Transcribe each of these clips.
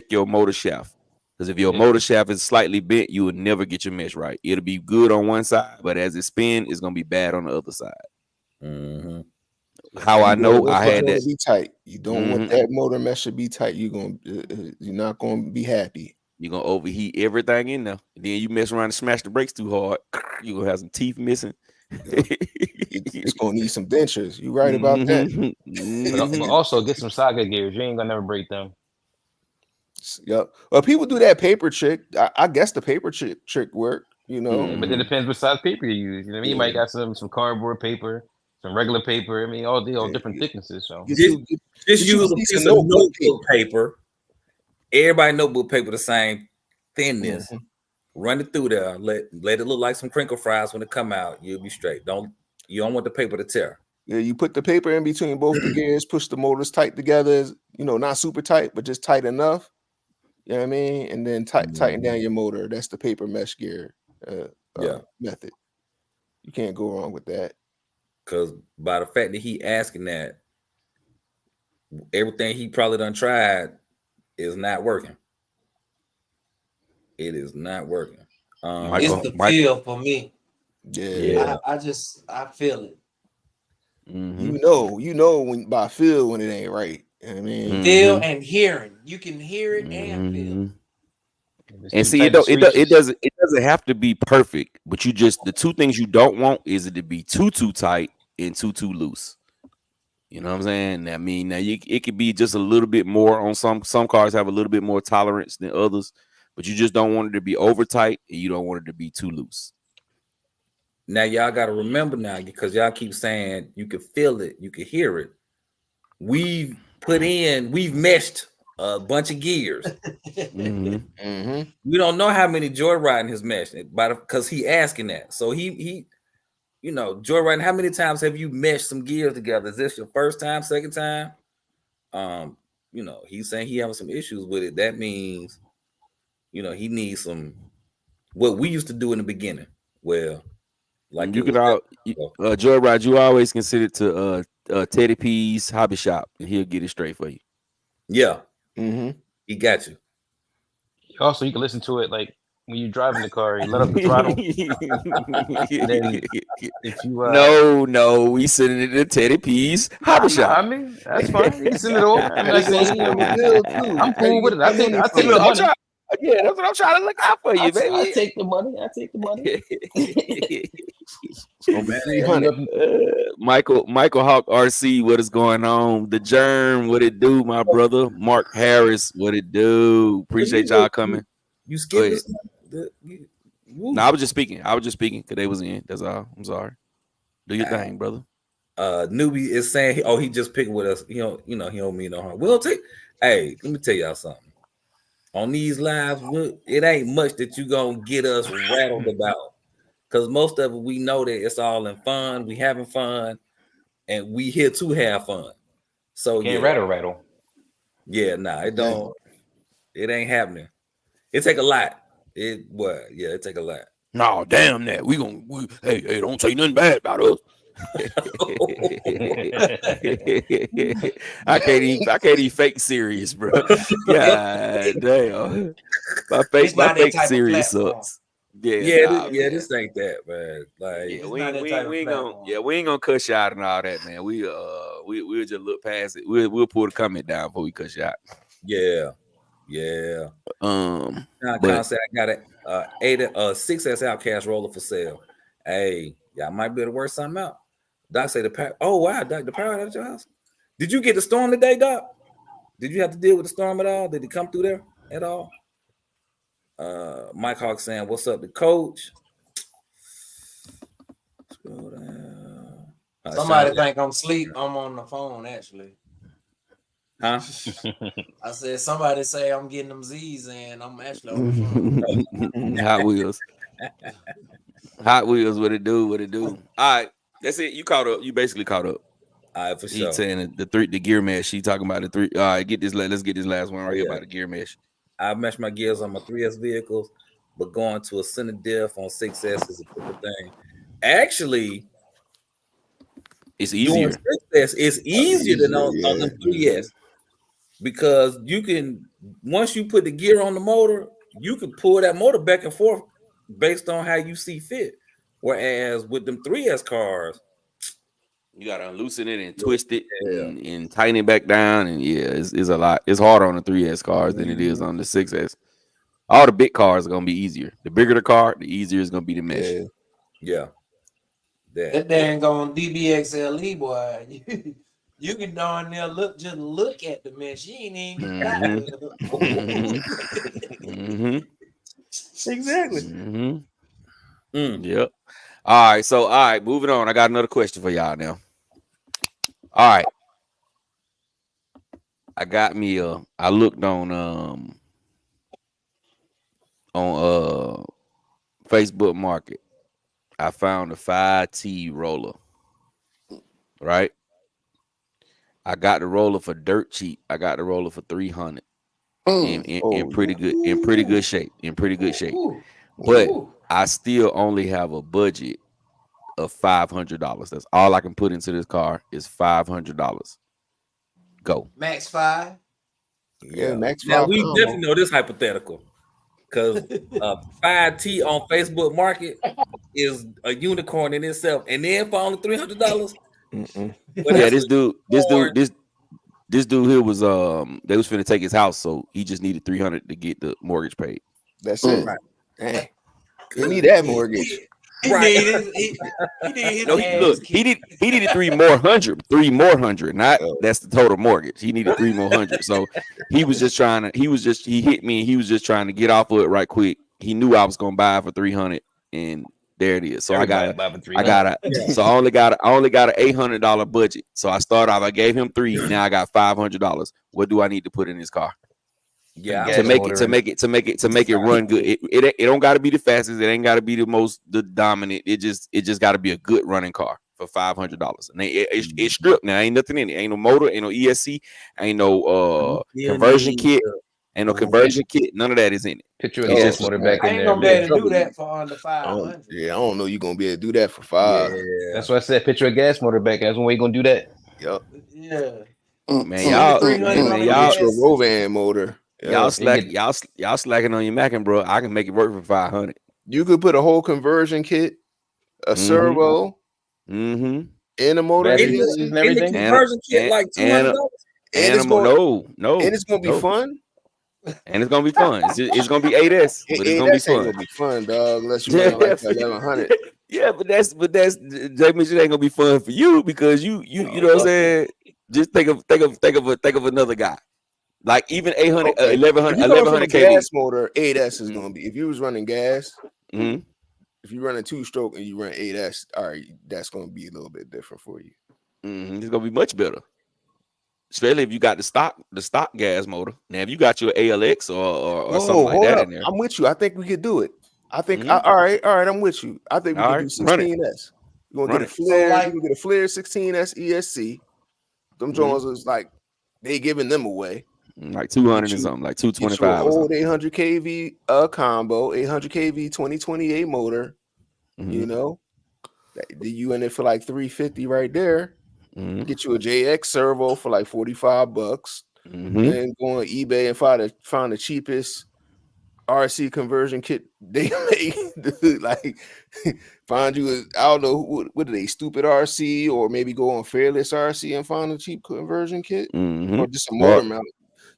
your motor shaft. Because if your motor shaft is slightly bent, you will never get your mesh right. It'll be good on one side, but as it spin, it's gonna be bad on the other side. Mm-hmm. How You I don't know want I your had motor that. to be tight. You don't want Mm-hmm. that motor mesh to be tight. You're not gonna be happy. You're gonna overheat everything in there. And then you mess around and smash the brakes too hard. You're gonna have some teeth missing. Yep. It's gonna need some dentures. You right about that. Mm-hmm. But Mm-hmm. also get some saga gears. You ain't gonna never break them. Yep. Well, people do that paper trick. I guess the paper trick work. Yeah, but it depends what size paper you use. You know what I mean? You Yeah. might got some cardboard paper, some regular paper. I mean, all Yeah. different thicknesses. So Get Just, you just get you use a piece of piece of notebook notebook paper. Everybody notebook paper the same thinness. Mhm. Run it through there. Let it look like some crinkle fries when it come out. You'll be straight. You don't want the paper to tear. Yeah, you put the paper in between both the gears, push the motors tight together, not super tight, but just tight enough. You know what I mean? And then tighten down your motor. That's the paper mesh gear Yeah. method. You can't go wrong with that. Because by the fact that he asking that, everything he probably done tried is not working. It is not working. Michael, It's the Mike, feel for me. Yeah. I feel it. mm-hmm. You know when by feel when it ain't right. You know what I mean? Feel Mm-hmm. and hearing. You can hear it and feel. Mm-hmm. if it's And too see, tight, it it screeches. doesn't have to be perfect, but the two things you don't want is it to be too tight and too loose. You know what I'm saying? I mean, now it could be just a little bit more on some cars have a little bit more tolerance than others, but you just don't want it to be over tight and you don't want it to be too loose. Now y'all got to remember now, because y'all keep saying you can feel it, you can hear it. We've meshed a bunch of gears. Mm-hmm. We don't know how many joyriding has meshed, because he asking that. So he joyriding. How many times have you meshed some gears together? Is this your first time, second time? He's saying he having some issues with it. That means, he needs some what we used to do in the beginning. Well, like You it can was. Joyride, you always consider to Teddy P's Hobby Shop, and he'll get it straight for you. Yeah, Mm-hmm. he got you. Also, you can listen to it like when you're driving the car. You let up the throttle. And then if you no, we sending it to Teddy P's Hobby Shop. I mean, that's fine. You can send it over. I mean, like I It's say, gonna be good too. I'm cool with it. I take Look, the money. yeah, that's what I'm trying to look out for you, I baby. take the money. I take the money. It's gonna be 300. Michael Hawk RC, what is going on? The Germ, what it do, my brother? Mark Harris, what it do? Appreciate y'all coming. You Go skipped ahead. this. No, I was just speaking because they was in. That's all. I'm sorry. Do your thing, brother. Newbie is saying, he just picked with us. He don't mean no harm. We'll take. Hey, let me tell y'all something. On these lives, it ain't much that you gonna get us rattled about, because most of it we know that it's all in fun. We having fun, and we here to have fun. So Can't yeah, rattle. yeah, nah, it don't. It ain't happening. It take a lot. It take a lot. No, damn that. Hey, don't say nothing bad about us. I can't even fake serious, bro. God damn. My fake serious sucks. This ain't that, man. Like, we ain't gonna cuss you out and all that, man. We'll just look past it. We'll pull the comment down before we cuss you out. Yeah. But Say I got a 6S Outcast roller for sale. Hey, y'all might be able to work something out. Doc say the power. Oh wow, Doc, the power out of your house. Did you get the storm today, Doc? Did you have to deal with the storm at all? Did it come through there at all? Mike Hawk saying, "What's up, the coach?" Scroll down. Somebody think I'm asleep. I'm on the phone actually. Huh? I said somebody say I'm getting them Z's and I'm actually on the phone. Hot Wheels, what it do? All right, that's it. You caught up. You basically caught up. All right, for He sure. saying the gear mesh. She talking about the three. All right, let's get this last one right here about the gear mesh. I meshed my gears on my 3S vehicles, but going to a center diff on 6S is a different thing. Actually, it's easier. 6S is easier than on the 3S, because you can once you put the gear on the motor, you can pull that motor back and forth based on how you see fit. Whereas with them 3S cars, you gotta loosen it and twist it and tighten it back down. And it's a lot. It's harder on the 3S cars than it is on the 6S. All the big cars are gonna be easier. The bigger the car, the easier it's gonna be to mesh. Yeah. That dang on DBXLE boy. You can darn near look at the mesh. You ain't even Exactly. Yep. All right, moving on. I got another question for y'all now. All right. I looked on Facebook Market. I found a 5T roller. Right? I got the roller for dirt cheap. I got the roller for $300. In pretty good shape. But I still only have a budget of $500. That's all I can put into this car is $500. Go. Max 5. Yeah, Max 5. Now we definitely know this hypothetical because 5T on Facebook Market is a unicorn in itself, and then for only $300. Yeah, this dude here was they was finna take his house, so he just needed $300 to get the mortgage paid. That's it. Right. Dang. You need that mortgage. He needed three more hundred. Not that's the total mortgage. He needed $3 more. So he hit me and he was just trying to get off of it right quick. He knew I was gonna buy it for $300, and there it is. So I only got an $800 budget. So I started off, I gave him $300. Now I got $500. What do I need to put in this car? Yeah, to make it run good. It don't got to be the fastest. It ain't got to be the dominant. It just got to be a good running car for $500. And it's stripped now. Ain't nothing in it. Ain't no motor. Ain't no ESC. Ain't no conversion kit. Ain't no conversion kit. None of that is in it. Picture a gas motor back in there. I ain't gonna be able to do that for under 500. I don't know. You gonna be able to do that for $500. Yeah. That's why I said picture a gas motor back. That's one way you gonna do that. Yep. Yeah. Man, y'all get your Rovan motor. Y'all slacking on your Mackin, bro. I can make it work for $500. You could put a whole conversion kit, a servo, in a motor, and everything. The conversion kit like $200. And it's gonna be fun. And it's gonna be fun. It's gonna be 8S, but it's gonna be fun. It's gonna be fun, dog. Unless you run like 1100. Yeah, but that's James. It ain't gonna be fun for you because you know what I'm saying. Just think of another guy. Like even 800, 1100 kV gas motor, 8S is gonna be. If you was running gas, if you run a 2-stroke and you run 8S, all right, that's gonna be a little bit different for you. It's gonna be much better, especially if you got the stock gas motor. Now, if you got your ALX or something like that in there, I'm with you. I think we could do it. I think all right, I'm with you. I think we can do 16S. You're gonna get a flare. You can get a flare 16S ESC. Them Jones is like they giving them away. Like 200 and something, like 225. Old 800 kV combo, 800 kV 2028 motor. You know, you in it for like 350 right there. Get you a JX servo for like $45. And go on eBay and find the cheapest RC conversion kit they make. Like find you I don't know what are they, Stupid RC, or maybe go on Fearless RC and find a cheap conversion kit, or just a motor mount.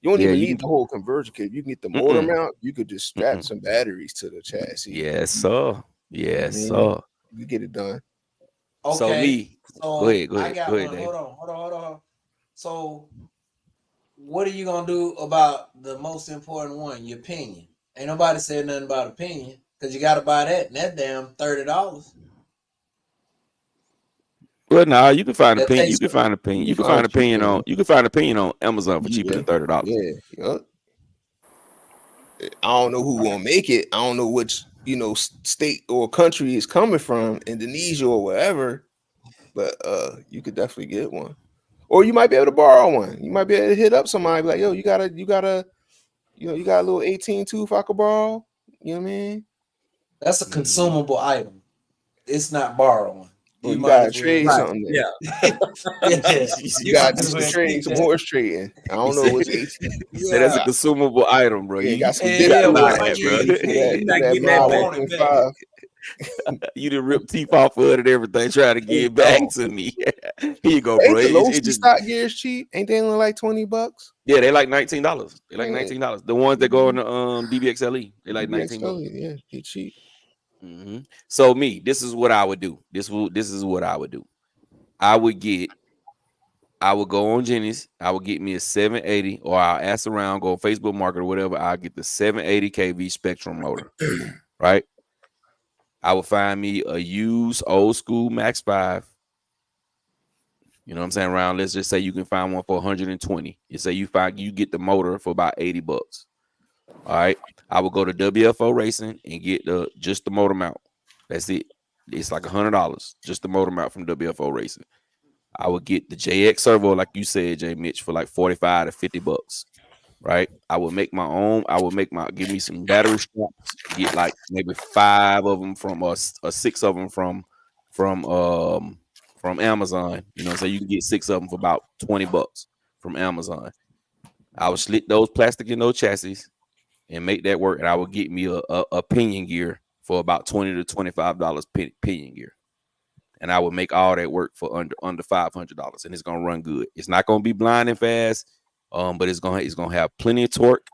You don't even need the whole conversion kit. You can get the motor mount. You could just strap some batteries to the chassis. Yes, sir. Yes, sir. You get it done. Okay. Go ahead. Hold on. So, what are you gonna do about the most important one? Your opinion. Ain't nobody said nothing about opinion because you got to buy that. And that damn $30. Well, no, you can find opinion. You can find opinion. You can find opinion on Amazon for cheaper than $30. Yeah. I don't know who gonna make it. I don't know which state or country is coming from, Indonesia or wherever. But you could definitely get one, or you might be able to borrow one. You might be able to hit up somebody like, yo, you got a little 18 tooth I could borrow. You know what I mean? That's a consumable item. It's not borrowing. Well, you might gotta as well. trade Right. something. Then. Yeah. Yeah. You got might as well trading keep some that. horse trading. I don't know what's 18. He said that's a Yeah. consumable item, bro. Yeah, You got some Yeah, dip yeah, to well, it. once bro. you For You're that, not for that getting blind that want it back. 1.5. You done ripped teeth off of it and everything, trying to get back to me. Here you go, bro. Ain't the It low just stock gears cheap? Ain't they only like $20? yeah, they like $19. They like Yeah. $19. The ones that go on the DBXLE, they like $19. DBXL, yeah, they cheap. So me, this is what I would do. This is what I would do. I would go on Jenny's. I would get me a 780, or I'll ask around, go on Facebook Market or whatever. I'll get the 780 kV Spectrum motor, right? I would find me a used old school Max 5. You know what I'm saying? Around, let's just say you can find one for 120. You say you get the motor for about $80. All right. I would go to WFO Racing and get just the motor mount. That's it. It's like $100, just the motor mount from WFO Racing. I would get the JX servo, like you said, J Mitch, for like $45 to $50. Right. I would make my own. Give me some battery straps. Get like maybe 5 of them from us, or 6 of them from Amazon. You know, so you can get 6 of them for about $20 from Amazon. I would slit those plastic in those chassis and make that work. And I would get me a pinion gear for about $20 to $25 pinion gear. And I would make all that work for under $500, and it's gonna run good. It's not gonna be blind and fast, but it's gonna have plenty of torque,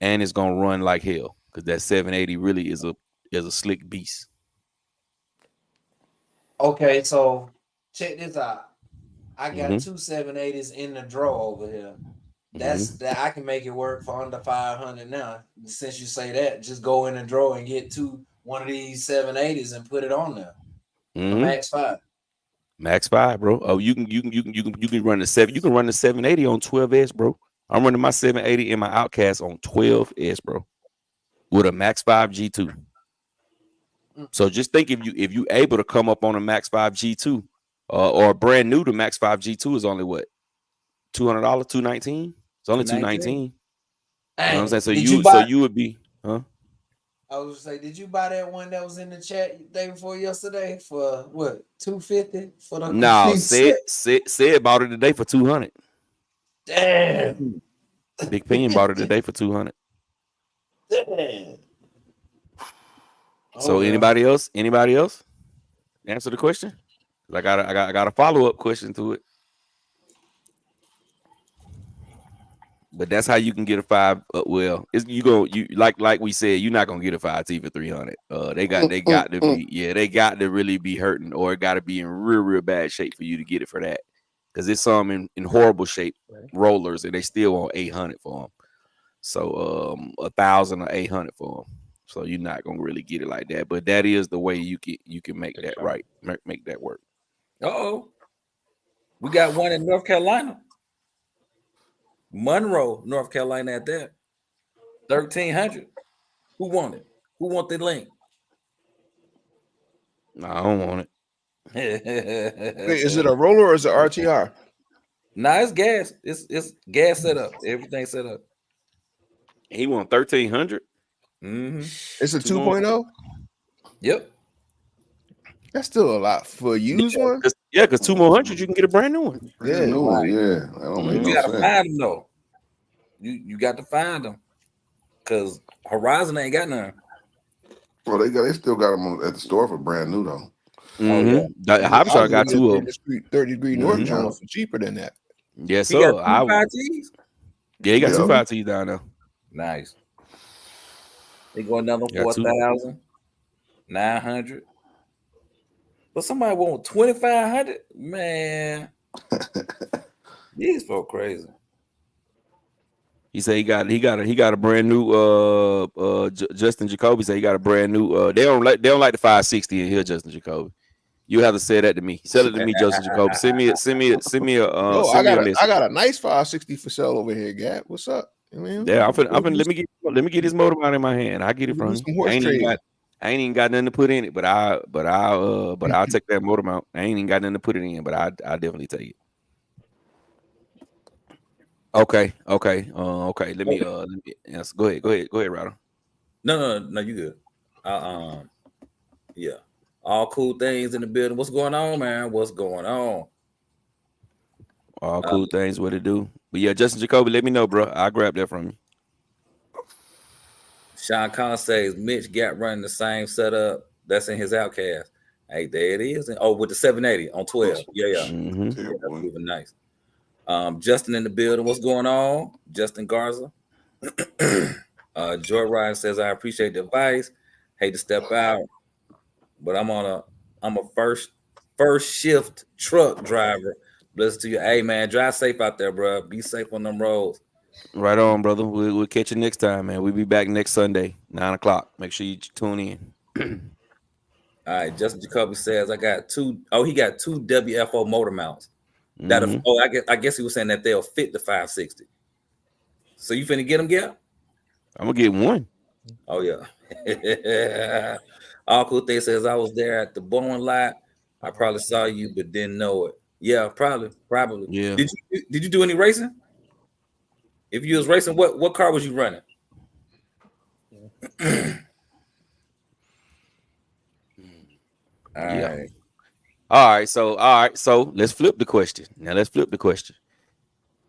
and it's gonna run like hell, because that 780 really is a slick beast. Okay, so check this out. I got Mhm. 2 780s in the drawer over here. That I can make it work for under 500 now. Since you say that, just go in the drawer and get one of these 780s and put it on there. The Max 5. Max 5, bro. Oh, you can run the 7. You can run the 780 on 12S, bro. I'm running my 780 in my Outcast on 12S, bro, with a Max 5 G2. So just think, if you able to come up on a Max 5 G2, or brand new, the Max 5 G2 is only what, $200, $219. It's only $219. You know what I'm saying? So you would be, huh? I was gonna say, did you buy that one that was in the chat day before yesterday for what, $250 for the No, complete said bought it today for $200. Damn. Big Pinion bought it today for $200. Damn. So anybody else answer the question? I got a follow-up question to it. But that's how you can get a 5. Well, like we said, you're not gonna get a 5T for $300. They got to be, they got to really be hurting, or it got to be in real bad shape for you to get it for that. Because it's some in horrible shape rollers, and they still want $800 for them. So $1,000 or $800 for them. So you're not gonna really get it like that. But that is the way you can make that right, make that work. We got one in North Carolina. Monroe, North Carolina at that. 1,300. Who want it? Who want the link? No, I don't want it. Wait, is it a roller or is it RTR? Nah, it's gas. It's gas setup. Everything set up. He want 1,300. It's a 2.0. Yep. That's still a lot for a used one. Because 2 more hundred, you can get a brand new one. Yeah, New one, yeah. That don't make You no gotta sense. find them though. You got to find them, because Horizon ain't got none. Well, they still got them at the store for brand new though. Hobshot got 2 of them. 30-degree North Jones for cheaper than that. Yes, He sir. got 2 5Ts? Yeah, he got Yeah. 2 5Ts down there. Nice. They go another Got 4,900. But somebody want 2,500? Man, these folks crazy. He said he got a brand new Justin Jacoby said he got a brand new they don't like the 560 in here, Justin Jacoby. You have to say that to me. Sell it to me, Justin Jacoby. Send me a I got a nice 560 for sale over here, Gap. What's up? I mean, yeah, I'm finna let me get this motor mount in my hand. I get it from you. I ain't even got nothing to put in it, but I'll take that motor mount. I ain't even got nothing to put it in, but I definitely take it. Okay. Let me answer. Go ahead, Ryder. No, you good. Yeah. All cool things in the building. What's going on, man? What's going on? All cool things, what to do. But yeah, Justin Jacoby, let me know, bro. I'll grab that from you. Sean Collins says Mitch got running the same setup that's in his Outcast. Hey, there it is. And, with the 780 on 12. Yeah. Mm-hmm. That's moving nice. Justin in the building. What's going on? Justin Garza. Joy Ryan says, I appreciate the advice. Hate to step out, but I'm a first shift truck driver. Bless to you. Hey man, drive safe out there, bro. Be safe on them roads. Right on, brother. We'll catch you next time, man. We'll be back next Sunday, 9:00. Make sure you tune in. All right, Justin Jacoby says I got two. Oh, he got two WFO motor mounts. Mhm. I guess he was saying that they'll fit the 560. So you finna get them, yeah? I'm gonna get one. Oh yeah. All cool thing says I was there at the Boeing lot. I probably saw you, but didn't know it. Yeah, probably. Yeah. Did you do any racing? If you was racing, what car was you running? All right. So let's flip the question. Now let's flip the question.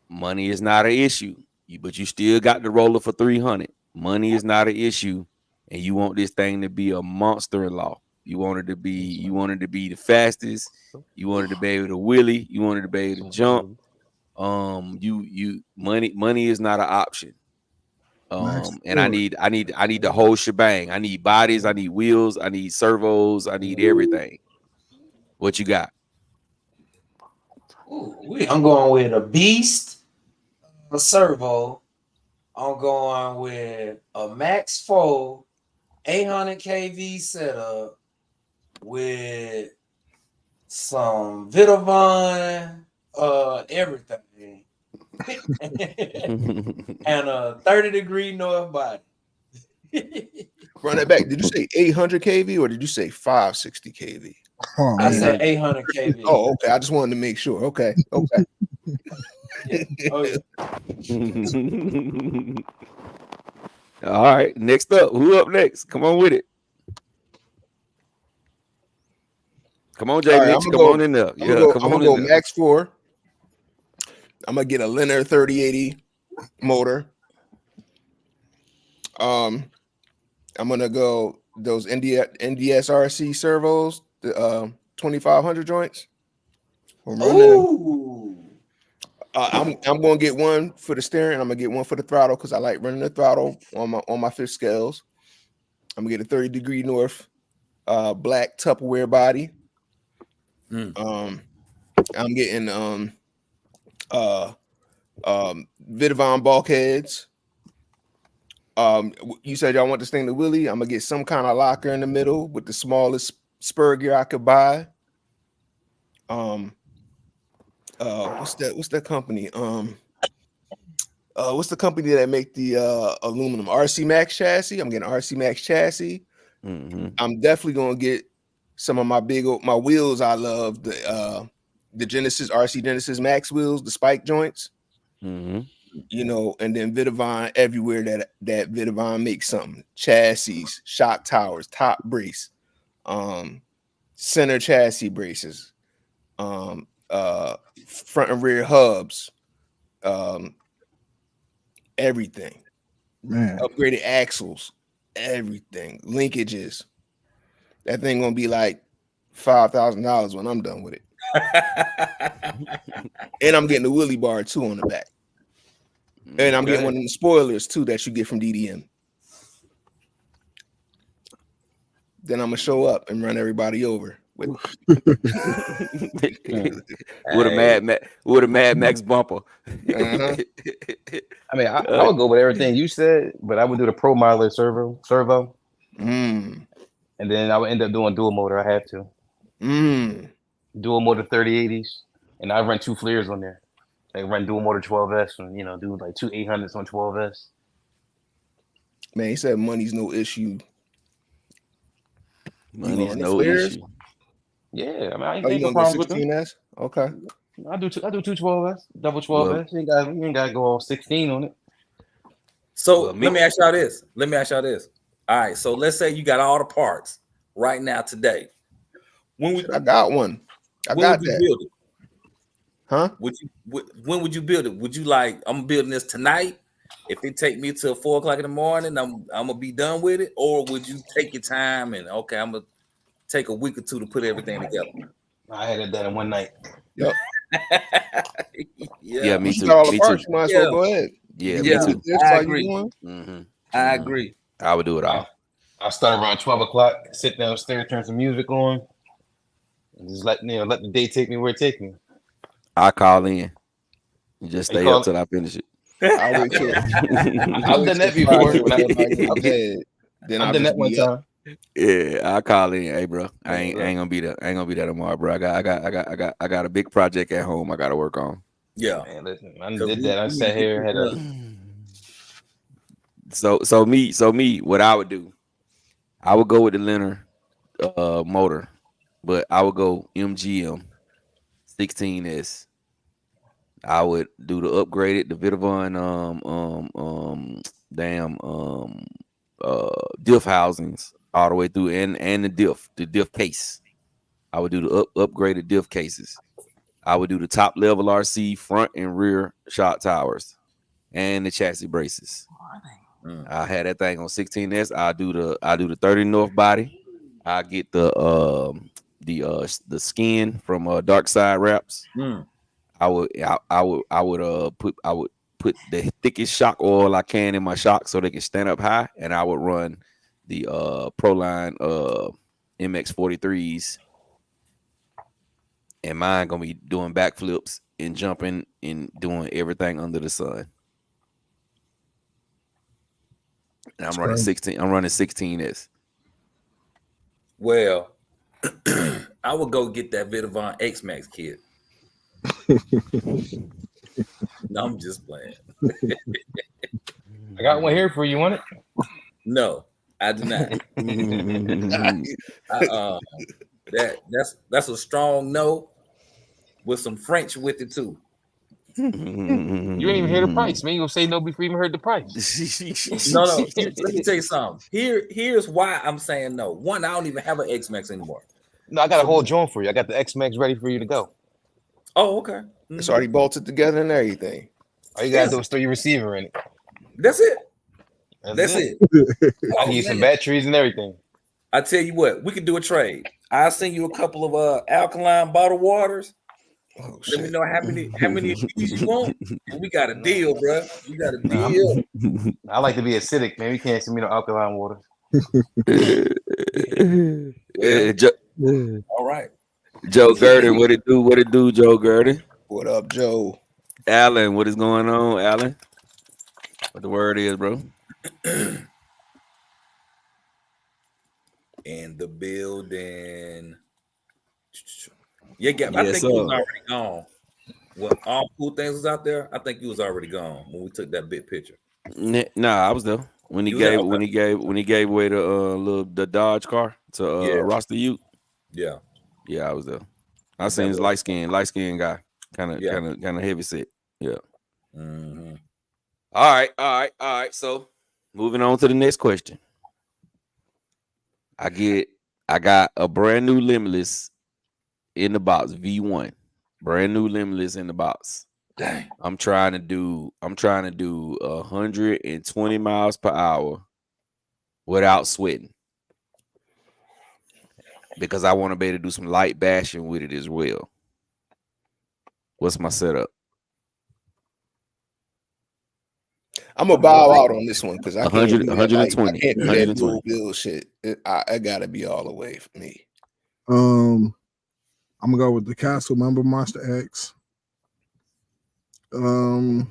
Money is not an issue, but you still got the roller for 300. Money is not an issue, and you want this thing to be a monster-in-law. You want it to be the fastest. You wanted to be able to wheelie. You wanted to be able to jump. Money is not an option. And I need the whole shebang. I need bodies. I need wheels. I need servos. I need everything. What you got? I'm going with a beast, a servo. I'm going with a Max 4 800 kV setup with some Vitavon, everything, and a 30-degree north body. Run that back. Did you say 800 kV or did you say 560 kV? I said 800 kV. Oh, okay. I just wanted to make sure. Okay. Yeah. Oh, yeah. All right. Next up. Who up next? Come on with it. Come on, Jay. Right, Mitch. Come on in there. I'm gonna go Max 4. I'm gonna get a Leonard 3080 motor. I'm gonna go those NDSRC servos, the 2500 joints. I'm gonna get one for the steering. I'm gonna get one for the throttle because I like running the throttle on my fifth scales. I'm gonna get a 30-degree north black Tupperware body. I'm getting Vitavon bulkheads. You said y'all want this thing to wheelie. I'm gonna get some kind of locker in the middle with the smallest spur gear I could buy. What's that company? What's the company that make the aluminum RC Max chassis? I'm getting RC Max chassis. Mm-hmm. I'm definitely gonna get some of my my wheels. I love the Genesis RC Genesis Max wheels, the spike joints. Mm-hmm. You know, and then Vitavon everywhere that Vitavon makes something. Chassis, shock towers, top brace, center chassis braces, front and rear hubs, everything. Man, Upgraded axles, everything, linkages. That thing gonna be like $5,000 when I'm done with it. And I'm getting the wheelie bar too on the back. And I'm getting one of the spoilers too that you get from DDM. Then I'm gonna show up and run everybody over with a Mad Max bumper. Uh-huh. I mean, I would go with everything you said, but I would do the Pro Miler servo, and then I would end up doing dual motor. I have to dual motor 3080s, and I run 2 flares on there. Like run dual motor 12S, and do like 2 800s on 12S. Man, he said money's no issue. Money's no issue. Yeah, I mean, I ain't You got no gonna problems go with them. 16S? Okay. I do 2 12S, double 12S. You ain't got to go all 16 on it. So let me ask y'all this. All right, so let's say you got all the parts right now today. I got one. I when got would you that. build it? Huh? When would you build it? Would you like, I'm building this tonight? If it take me till 4 o'clock in the morning, I'm gonna be done with it, or would you take your time and okay, I'm gonna take a week or two to put everything together? I had it done in one night. Yep. Yeah, me Once you too. got all the Me parts, too. you might as well go ahead. Yeah, You me get too. this I like you agree. doing? Mhm. I agree. I would do it all. I start around 12 o'clock, sit downstairs, turn some music on, and just let the day take me where it takes me. I call in and just You stay call up till I finish it. I wait till I've done that before. Everybody go to bed. Then I've I'll done just that one be up. time. Yeah, I call in. Hey, bro, I ain't gonna be there. I ain't gonna be there tomorrow, bro. I got a big project at home. I got to work on. Yeah. Man, listen, I did that. I sat here, had a. So me, what I would do, I would go with the Leonard motor, but I would go MGM 16S. I would do the upgraded, the Vitavon diff housings all the way through, and the diff case. I would do the upgraded diff cases. I would do the top level RC front and rear shock towers and the chassis braces. I had that thing on 16S. I do the 30 North body. I get the skin from Dark Side Wraps. I would put the thickest shock oil I can in my shock so they can stand up high, and I would run the Proline MX43s, and mine gonna be doing backflips and jumping and doing everything under the sun. And I'm running 16S. Well, I would go get that Vitavon X-Max kit. No, I'm just playing. I got one here for you. Want it? No, I do not. That's a strong no with some French with it too. You ain't even hear the price, man. You gonna say no before you even heard the price? No. Let me tell you something. Here's why I'm saying no. One, I don't even have an X-Max anymore. No, I got a whole joint for you. I got the X-Max ready for you to go. Oh, okay. It's already bolted together and everything. All you gotta do is throw your receiver in it. That's it. That's it. I give you some batteries and everything. I tell you what, we could do a trade. I'll send you a couple of alkaline bottled waters. Oh, Let me know how many of these you want. And we got a deal, bro. We got a deal. I like to be acidic, man. We can't send me no alkaline water. All right. Joe Gurdon, what it do? What it do, Joe Gurdon? What up, Joe? Alan, what is going on, Alan? What the word is, bro? In the building. Yeah, I think you was already gone. Well, all cool things was out there. I think you was already gone when we took that big picture. Nah, I was there when he gave away the Dodge car to Roster Ute. Yeah, I was there. I seen his light skin guy, kind of heavy set. Yeah. Mm-hmm. All right. So moving on to the next question. I got a brand new Limitless in the box, V1. Brand new Limitless in the box. Dang. I'm trying to do 120 miles per hour without sweating, because I want to be able to do some light bashing with it as well. What's my setup? I'm gonna bow out on this one because I can't do 120. I can't do that dual build shit. I gotta be all the way for me. I'm gonna go with the Castle Member Monster X. You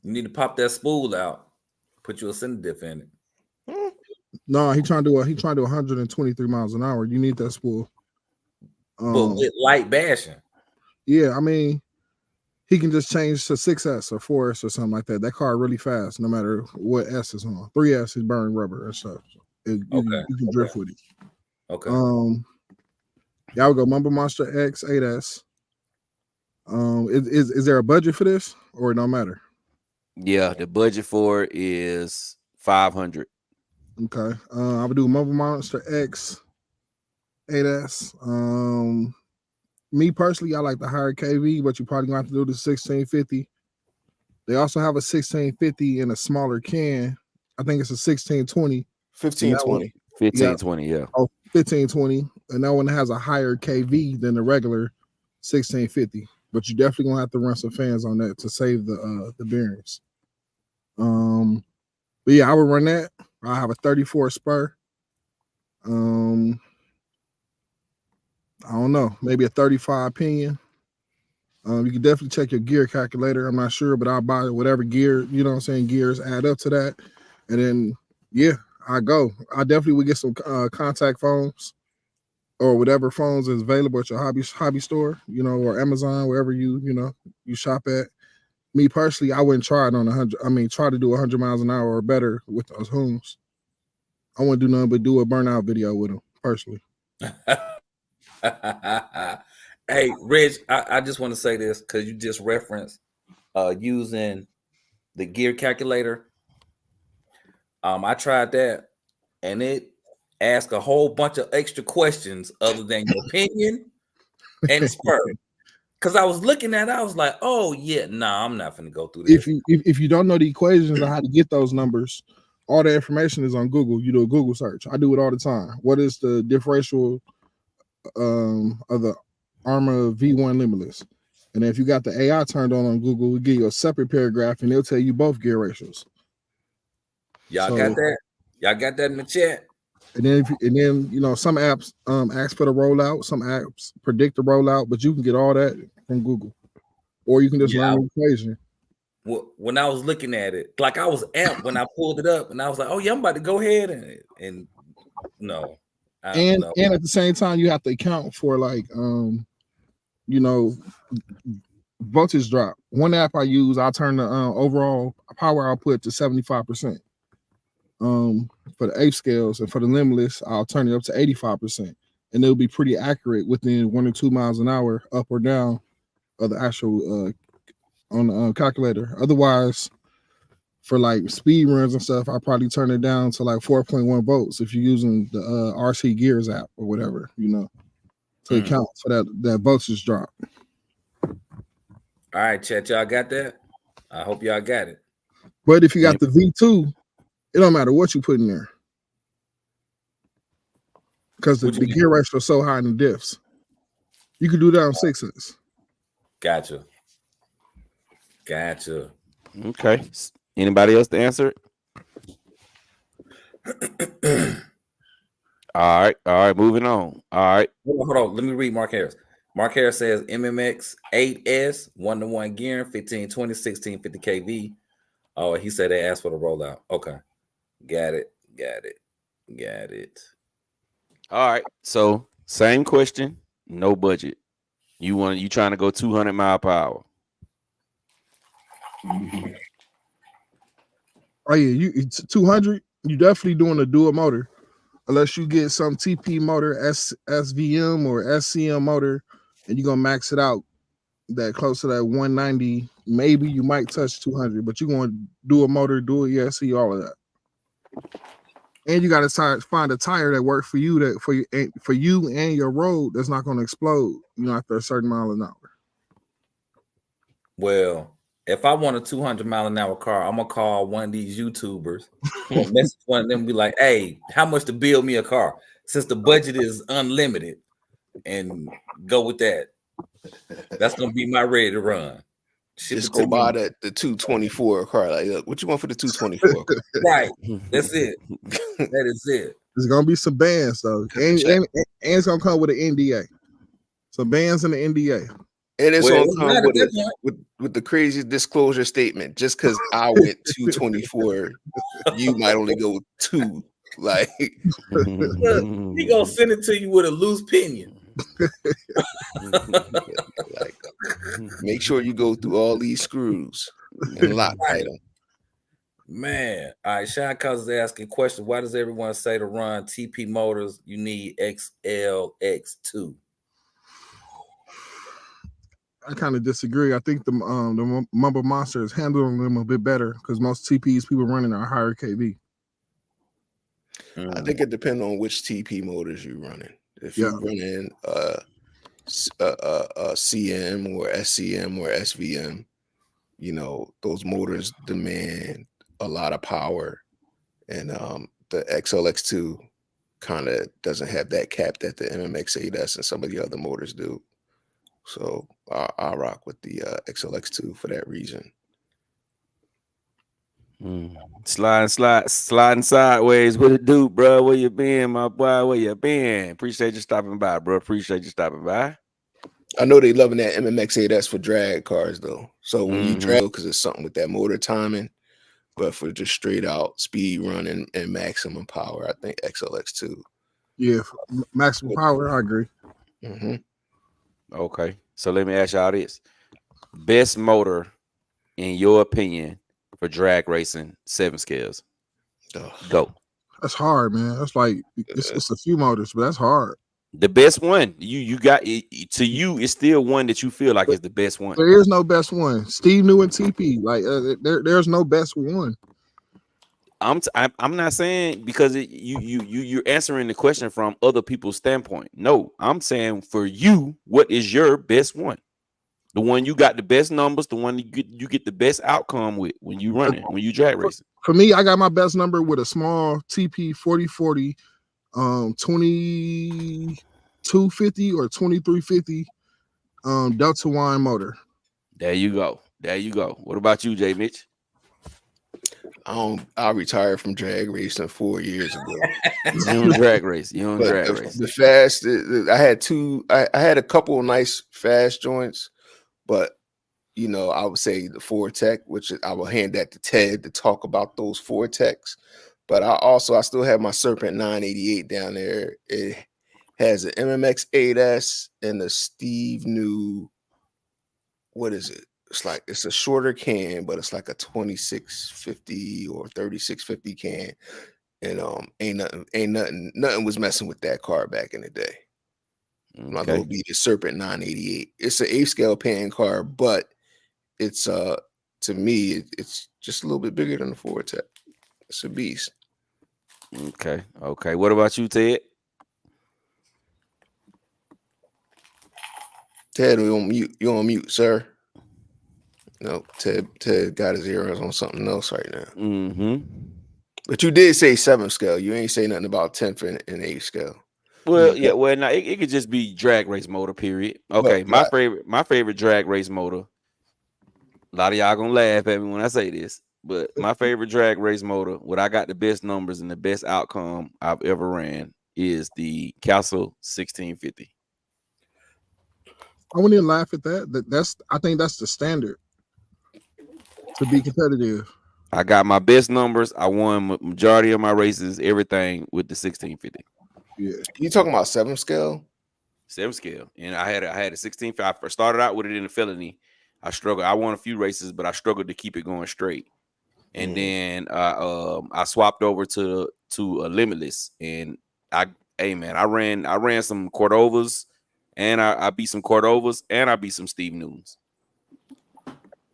need to pop that spool out. Put your cinder diff in it. No, he trying to do 123 miles an hour. You need that spool. But with light bashing. Yeah, I mean, he can just change to 6S or 4S or something like that. That car really fast, no matter what S is on. 3S is burning rubber and stuff. You can drift with it. Okay. Yeah, I would go Mumble Monster X 8S. Is there a budget for this, or it don't matter? Yeah, the budget for it is $500. Okay. I would do Mumble Monster X 8S. Me personally, I like the higher KV, but you probably gonna have to do the 1650. They also have a 1650 in a smaller can. I think it's a 1620. 1520. 1520, yeah. Oh, 1520. And that one has a higher KV than the regular 1650. But you definitely gonna have to run some fans on that to save the bearings. But yeah, I would run that. I have a 34 spur. I don't know, maybe a 35 pinion. You can definitely check your gear calculator. I'm not sure, but I'll buy whatever gear, you know what I'm saying, gears add up to that. And then, yeah, I definitely would get some contact phones or whatever phones is available at your hobby store, you know, or Amazon, wherever you shop at. Me personally, I wouldn't try it on 100. I mean, try to do 100 miles an hour or better with those hoons. I wouldn't do nothing but do a burnout video with them, personally. Hey, Rich, I just want to say this because you just referenced using the gear calculator. I tried that, and it asked a whole bunch of extra questions other than your opinion and spur. Because I was looking at it, I was like, "Oh yeah, nah, I'm not gonna go through this." If you don't know the equations on how to get those numbers, all the information is on Google. You do a Google search. I do it all the time. What is the differential of the Arrma V1 Limitless? And if you got the AI turned on Google, we give you a separate paragraph, and they'll tell you both gear ratios. Y'all got that? Y'all got that in the chat? And then you know, some apps ask for the rollout, some apps predict the rollout, but you can get all that from Google, or you can just learn the equation. When I was looking at it, like I was amped when I pulled it up, and I was like, "Oh yeah, I'm about to go ahead and no." And at the same time, you have to account for like you know, voltage drop. One app I use, I turn the overall power output to 75%. For the 8 scales, and for the Limitless, I'll turn it up to 85%, and it'll be pretty accurate within 1 or 2 miles an hour, up or down, of the actual on the calculator. Otherwise, for like speed runs and stuff, I probably turn it down to like 4.1 volts if you're using the RC Gears app or whatever, you know, to account for that voltage drop. All right, chat, y'all got that? I hope y'all got it. But if you got the V2, it don't matter what you put in there, because the gear ratio is so high in the diffs. You can do that on 6s. Gotcha. Okay. Anybody else to answer it? All right. Moving on. All right. Hold on. Let me read Mark Harris. Mark Harris says MMX 8S 1-to-1 gearing 1520 1650 kV. Oh, he said they asked for the rollout. Okay. Got it. All right. So same question, no budget. You trying to go 200 mile per hour? Oh yeah, it's 200. You definitely doing a dual motor, unless you get some TP motor, SVM or SCM motor, and you're gonna max it out that close to that 190. Maybe you might touch 200, but you're gonna do a motor, dual ESC, all of that. And you got to find a tire that works for you, that for you and your road, that's not going to explode, you know, after a certain mile an hour. Well, if I want a 200 mile an hour car, I'm gonna call one of these YouTubers, message one of them, and be like, "Hey, how much to build me a car?" Since the budget is unlimited, and go with that. That's gonna be my ready to run. Just go buy the 224 car. Like, look, what you want for the 224? Right. That's it. That is it. There's gonna be some bands though, and it's gonna come with an NDA. Some bands in the NDA. And it's gonna come with the crazy disclosure statement. Just because I went 224, you might only go 2. Like he gonna send it to you with a loose pinion. Like, make sure you go through all these screws and lock item. Man, all right. Sean Cousins is asking question. Why does everyone say to run TP motors you need XLX2? I kind of disagree. I think the Mumble Monster is handling them a bit better because most TPs people running are higher KV. I think it depends on which TP motors you're running. If you're running a CM or SCM or SVM, you know, those motors demand a lot of power, and the XLX2 kind of doesn't have that cap that the MMX8S and some of the other motors do. So I rock with the XLX2 for that reason. Sliding sideways. What it do, bro? Where you been, my boy? Where you been? Appreciate you stopping by, bro. Appreciate you stopping by. I know they loving that MMX8S for drag cars though. So when you drag, because it's something with that motor timing, but for just straight out speed running and maximum power, I think XLX2. Yeah, maximum power. I agree. Okay, so let me ask y'all this: best motor, in your opinion, for drag racing 7 scales? Go. That's hard, man. That's like it's a few motors, but that's hard. The best one you got it, to you is still one that you feel like is the best one. There is no best one. Steve New and TP, like there's no best one. I'm not saying because you're answering the question from other people's standpoint. No, I'm saying for you, what is your best one? The one you got the best numbers, the one you get the best outcome with when you run it, when you drag racing. For me, I got my best number with a small TP 4040, 2250 or 2350 Delta Wine motor. There you go. There you go. What about you, Jay Mitch? I retired from drag racing 4 years ago. You don't drag race. You don't drag race. The fast, I had I had a couple of nice fast joints, but you know, I would say the Vortec, which I will hand that to Ted to talk about those Vortecs. But I still have my Serpent 988 down there. It has an MMX8S and the Steve New. What is it? It's a shorter can, but it's like a 2650 or 3650 can, and nothing was messing with that car back in the day. My little beat is Serpent 988. It's an 8 scale pan car, but it's to me it's just a little bit bigger than the Vortec. It's a beast. Okay. What about you, Ted? Ted, you on mute, sir. No, Ted got his ears on something else right now. But you did say 7 scale. You ain't say nothing about 10th and 8 scale. Well, yeah. Well, now it could just be drag race motor. Period. Okay. My favorite drag race motor. A lot of y'all gonna laugh at me when I say this, but my favorite drag race motor, what I got the best numbers and the best outcome I've ever ran, is the Castle 1650. I wouldn't even laugh at that. I think that's the standard to be competitive. I got my best numbers. I won majority of my races, everything with the 1650. Yeah. You talking about 7 scale? 7 scale. And I had a 1650. I first started out with it in the felony. I struggled. I won a few races, but I struggled to keep it going straight. And then I swapped over to a Limitless, and I ran some Cordovas, and I beat some Cordovas, and I beat some Steve Newtons.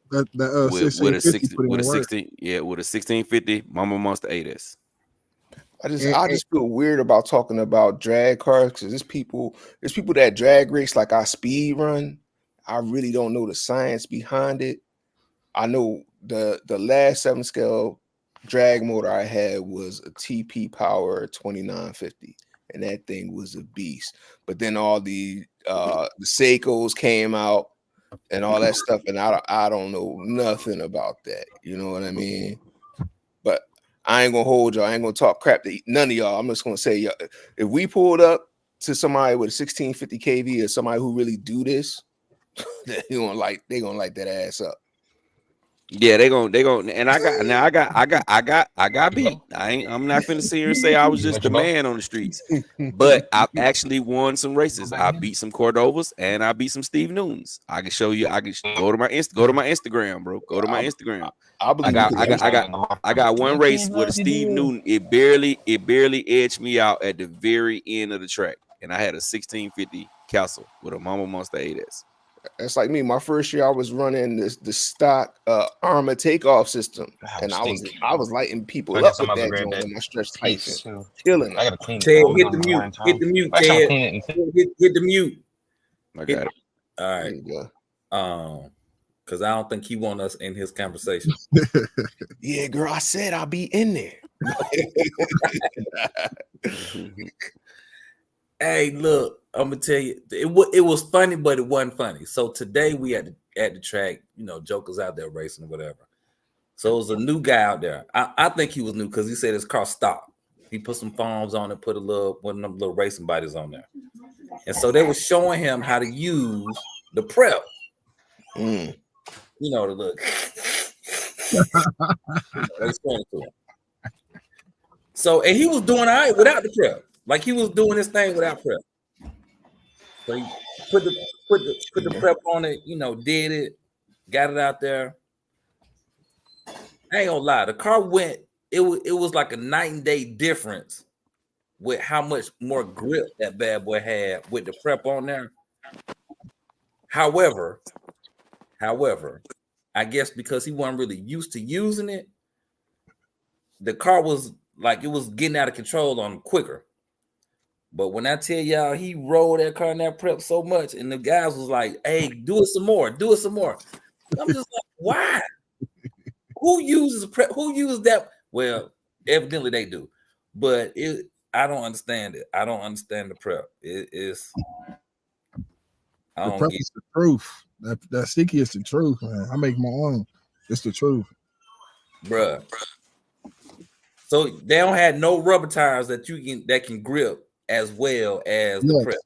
With a 1650 Mama Monster 8S. I just feel weird about talking about drag cars because there's people that drag race like I speed run. I really don't know the science behind it. I know the last 7 scale drag motor I had was a TP Power 2950, and that thing was a beast. But then all the Seikos came out and all that stuff, and I don't know nothing about that. You know what I mean? But I ain't gonna hold y'all. I ain't gonna talk crap to none of y'all. I'm just gonna say, y'all, if we pulled up to somebody with a 1650 kV or somebody who really do this, they gonna light that ass up. Yeah, they gonna, and I got beat. I'm not finna sit here and say I was just the man on the streets, but I've actually won some races. I beat some Cordovas and I beat some Steve Newtons. I can show you. I can go to my Instagram, bro. Go to my Instagram. I got one race with a Steve Newton. It barely edged me out at the very end of the track, and I had a 1650 Castle with a Mama Monster 8S. That's like me. My first year, I was running the stock Armor takeoff system, and I was lighting people up with that joint in my stretch piece Tyson, too. killing I it. gotta clean it. Ted, I'm hit gonna the do it mute. one time. Hit the mute, Actually, I'm Ted. cleaning it. Hit the mute. I got it. All There right. you go. Because I don't think he want us in his conversation. Yeah, girl, I said I'll be in there. Hey, look, I'm gonna tell you, it was funny, but it wasn't funny. So today we at the track, Joker's out there racing or whatever. So it was a new guy out there. I think he was new because he said his car stopped. He put some foams on it, put one of them little racing bodies on there. And so they were showing him how to use the prep. The look. They showing it to him. So, and he was doing all right without the prep. Like he was doing this thing without prep. So he put the prep on it, did it, got it out there. I ain't gonna lie, the car went, it was like a night and day difference with how much more grip that bad boy had with the prep on there. However, I guess because he wasn't really used to using it, the car was like it was getting out of control on him quicker. But when I tell y'all he rolled that car in that prep so much, and the guys was like, "Hey, do it some more, do it some more." I'm just like, why? Who uses prep? Who uses that? Well, evidently they do, but I don't understand it. I don't understand the prep. It's the prep is the truth. That sticky is the truth, man. I make my own. It's the truth, bruh. So they don't have no rubber tires that can grip as well as the prep.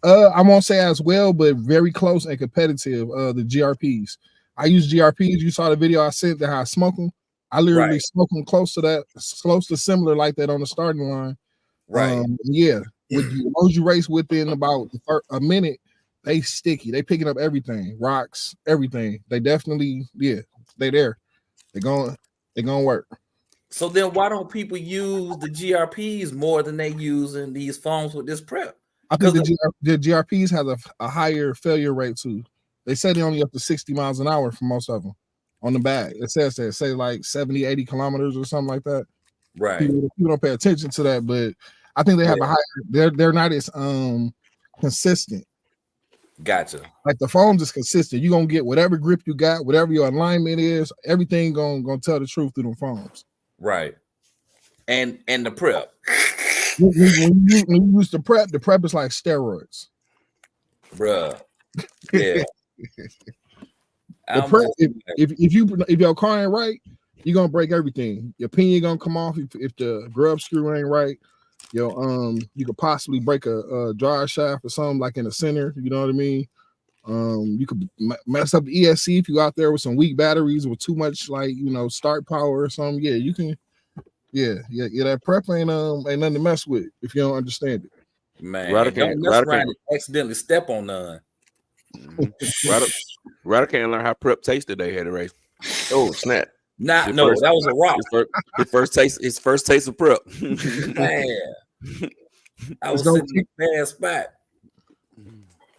I won't say as well, but very close and competitive. The GRPs. I use GRPs. You saw the video I sent that how I smoke them. I literally smoke them close to similar like that on the starting line. Right. Yeah. Those you race within about a minute, they sticky. They picking up everything, rocks, everything. They definitely, they there. They're gonna work. So then why don't people use the GRPs more than they using these foams with this prep? I think the GRPs has a higher failure rate too. They say they only up to 60 miles an hour for most of them on the bag. It says that, say like 70, 80 kilometers or something like that. Right. People don't pay attention to that, but I think they have a higher, they're not as consistent. Gotcha. Like the foams is consistent. You're gonna get whatever grip you got, whatever your alignment is, everything gonna tell the truth through them foams. Right. And the prep. When you use the prep is like steroids. Bruh. Yeah. The prep, if your car ain't right, you're gonna break everything. Your pinion gonna come off if the grub screw ain't right. You could possibly break a drive shaft or something like in the center. You know what I mean? You could mess up the ESC if you out there with some weak batteries with too much start power or something. Yeah, you can. Yeah. That prep ain't nothing to mess with if you don't understand it. Man, don't mess around and accidentally step on none. Ryder can't learn how prep tasted today at the race. Oh snap! That was a rock. His first taste of prep. Man, I was sitting in a bad spot.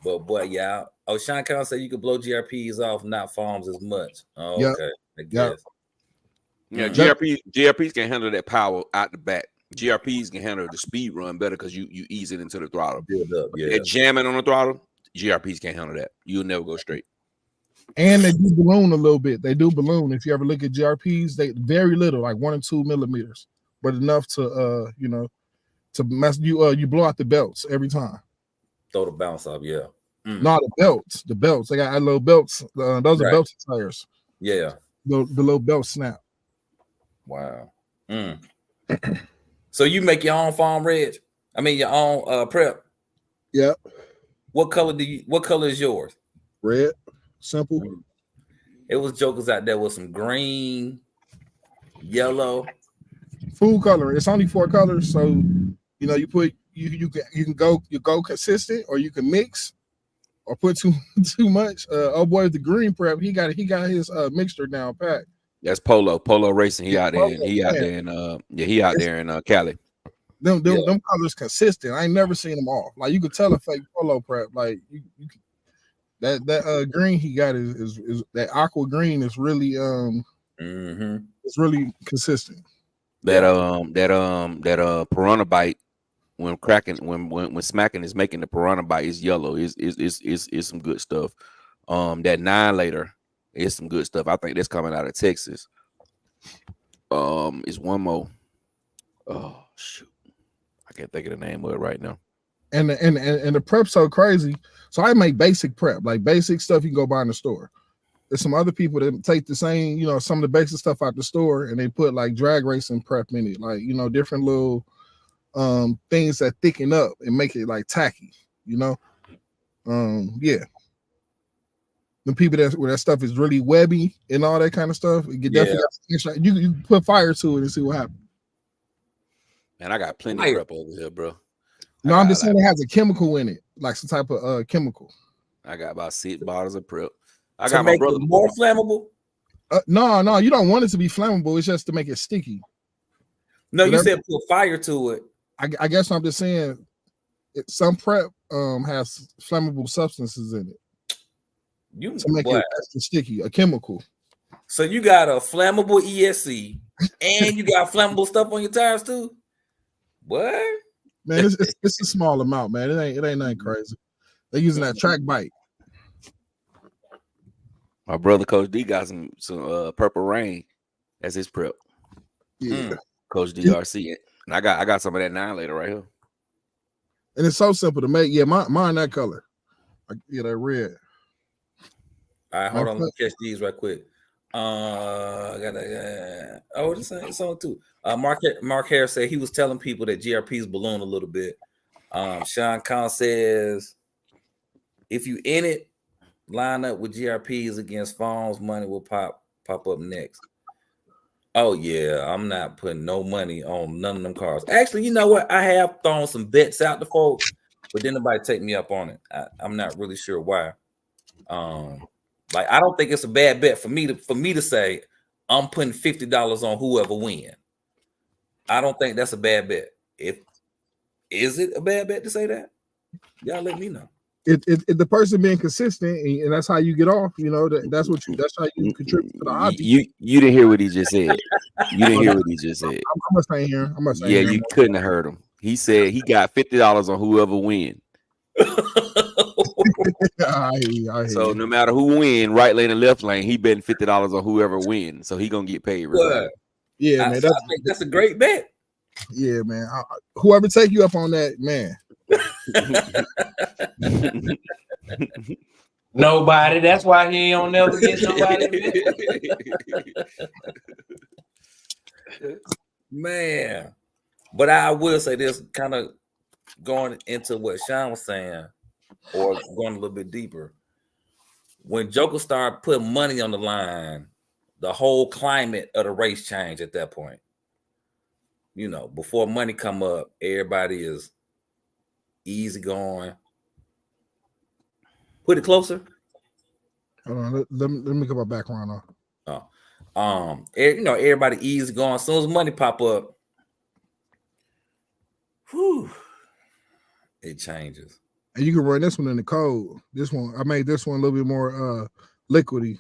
But boy, y'all. Oh, Sean Collins said you could blow GRPs off, not foams as much. Oh, yep. Okay, I guess. Yeah, GRPs can handle that power out the back. GRPs can handle the speed run better because you ease it into the throttle. Build up, yeah. They're jamming on the throttle. GRPs can't handle that. You'll never go straight. And they do balloon a little bit. They do balloon. If you ever look at GRPs, they very little, like 1 or 2 millimeters, but enough to to mess you. You blow out the belts every time. Throw the bounce off, yeah. No, the belts. They got little belts. Those are belt tires. Yeah. The little belt snap. Wow. So you make your own foam, Reg? I mean your own prep. Yeah. What color is yours? Red. Simple. It was jokers out there with some green, yellow. Full color. It's only 4 colors, so you put you can go consistent, or you can mix, or put too much. Oh boy, with the green prep, he got his mixture down pat. That's Polo Racing. He out there in Cali. Them colors consistent. I ain't never seen them off. Like you could tell a fake Polo prep. Like you That green he got is that aqua green is really it's really consistent. That Piranha Bite when cracking when smacking is making the Piranha Bite is yellow. Is some good stuff. That 9 later is some good stuff. I think that's coming out of Texas. It's one more. Oh shoot, I can't think of the name of it right now. And the prep's so crazy. So I make basic prep, like basic stuff you can go buy in the store. There's some other people that take the same, some of the basic stuff out the store and they put like drag racing prep in it, like different little things that thicken up and make it like tacky, yeah. The people where that stuff is really webby and all that kind of stuff, definitely you put fire to it and see what happens. Man, I got plenty of prep over here, bro. No, I'm just saying it has a chemical in it, like some type of chemical. I got about 6 bottles of prep. I got my brother more flammable. No, you don't want it to be flammable. It's just to make it sticky. No, you said put fire to it. I guess I'm just saying some prep has flammable substances in it. To make it extra sticky, a chemical. So you got a flammable ESC and you got flammable stuff on your tires too. What? Man, it's a small amount, man. It ain't nothing crazy. They're using that track bite. My brother Coach D got some Purple Rain as his prep. Yeah. Coach DRC. And I got some of that 9 later right here. And it's so simple to make. Yeah, mine that color. That red. All right, hold on. Let me catch these right quick. I gotta. It's on too. Mark Harris said he was telling people that GRP's balloon a little bit. Sean Kahn says, if you in it, line up with GRPs against phones, money will pop up next. Oh yeah, I'm not putting no money on none of them cars. Actually, you know what? I have thrown some bets out to folks, but then nobody take me up on it. I'm not really sure why. Like I don't think it's a bad bet for me to say I'm putting $50 on whoever win. I don't think that's a bad bet. Is it a bad bet to say that? Y'all let me know. It the person being consistent and that's how you get off. That's how you contribute to the hobby. You didn't hear what he just said. You didn't hear what he just said. I'm gonna say here. Yeah, you couldn't have heard him. He said he got $50 on whoever win. So no matter who win, right lane and left lane, he betting $50 on whoever wins. So he gonna get paid. Yeah, man. I think that's a great bet. Yeah, man. Whoever take you up on that, man. Nobody. That's why he don't never get nobody. Man, but I will say this, kind of going into what Sean was saying, or going a little bit deeper. When Joker started putting money on the line, the whole climate of the race changed at that point. Before money come up, everybody is easy going. Put it closer. Hold on, let me get my background on. Everybody easy going. As soon as money pop up, it changes. And you can run this one in the cold. This one, I made this one a little bit more liquidy.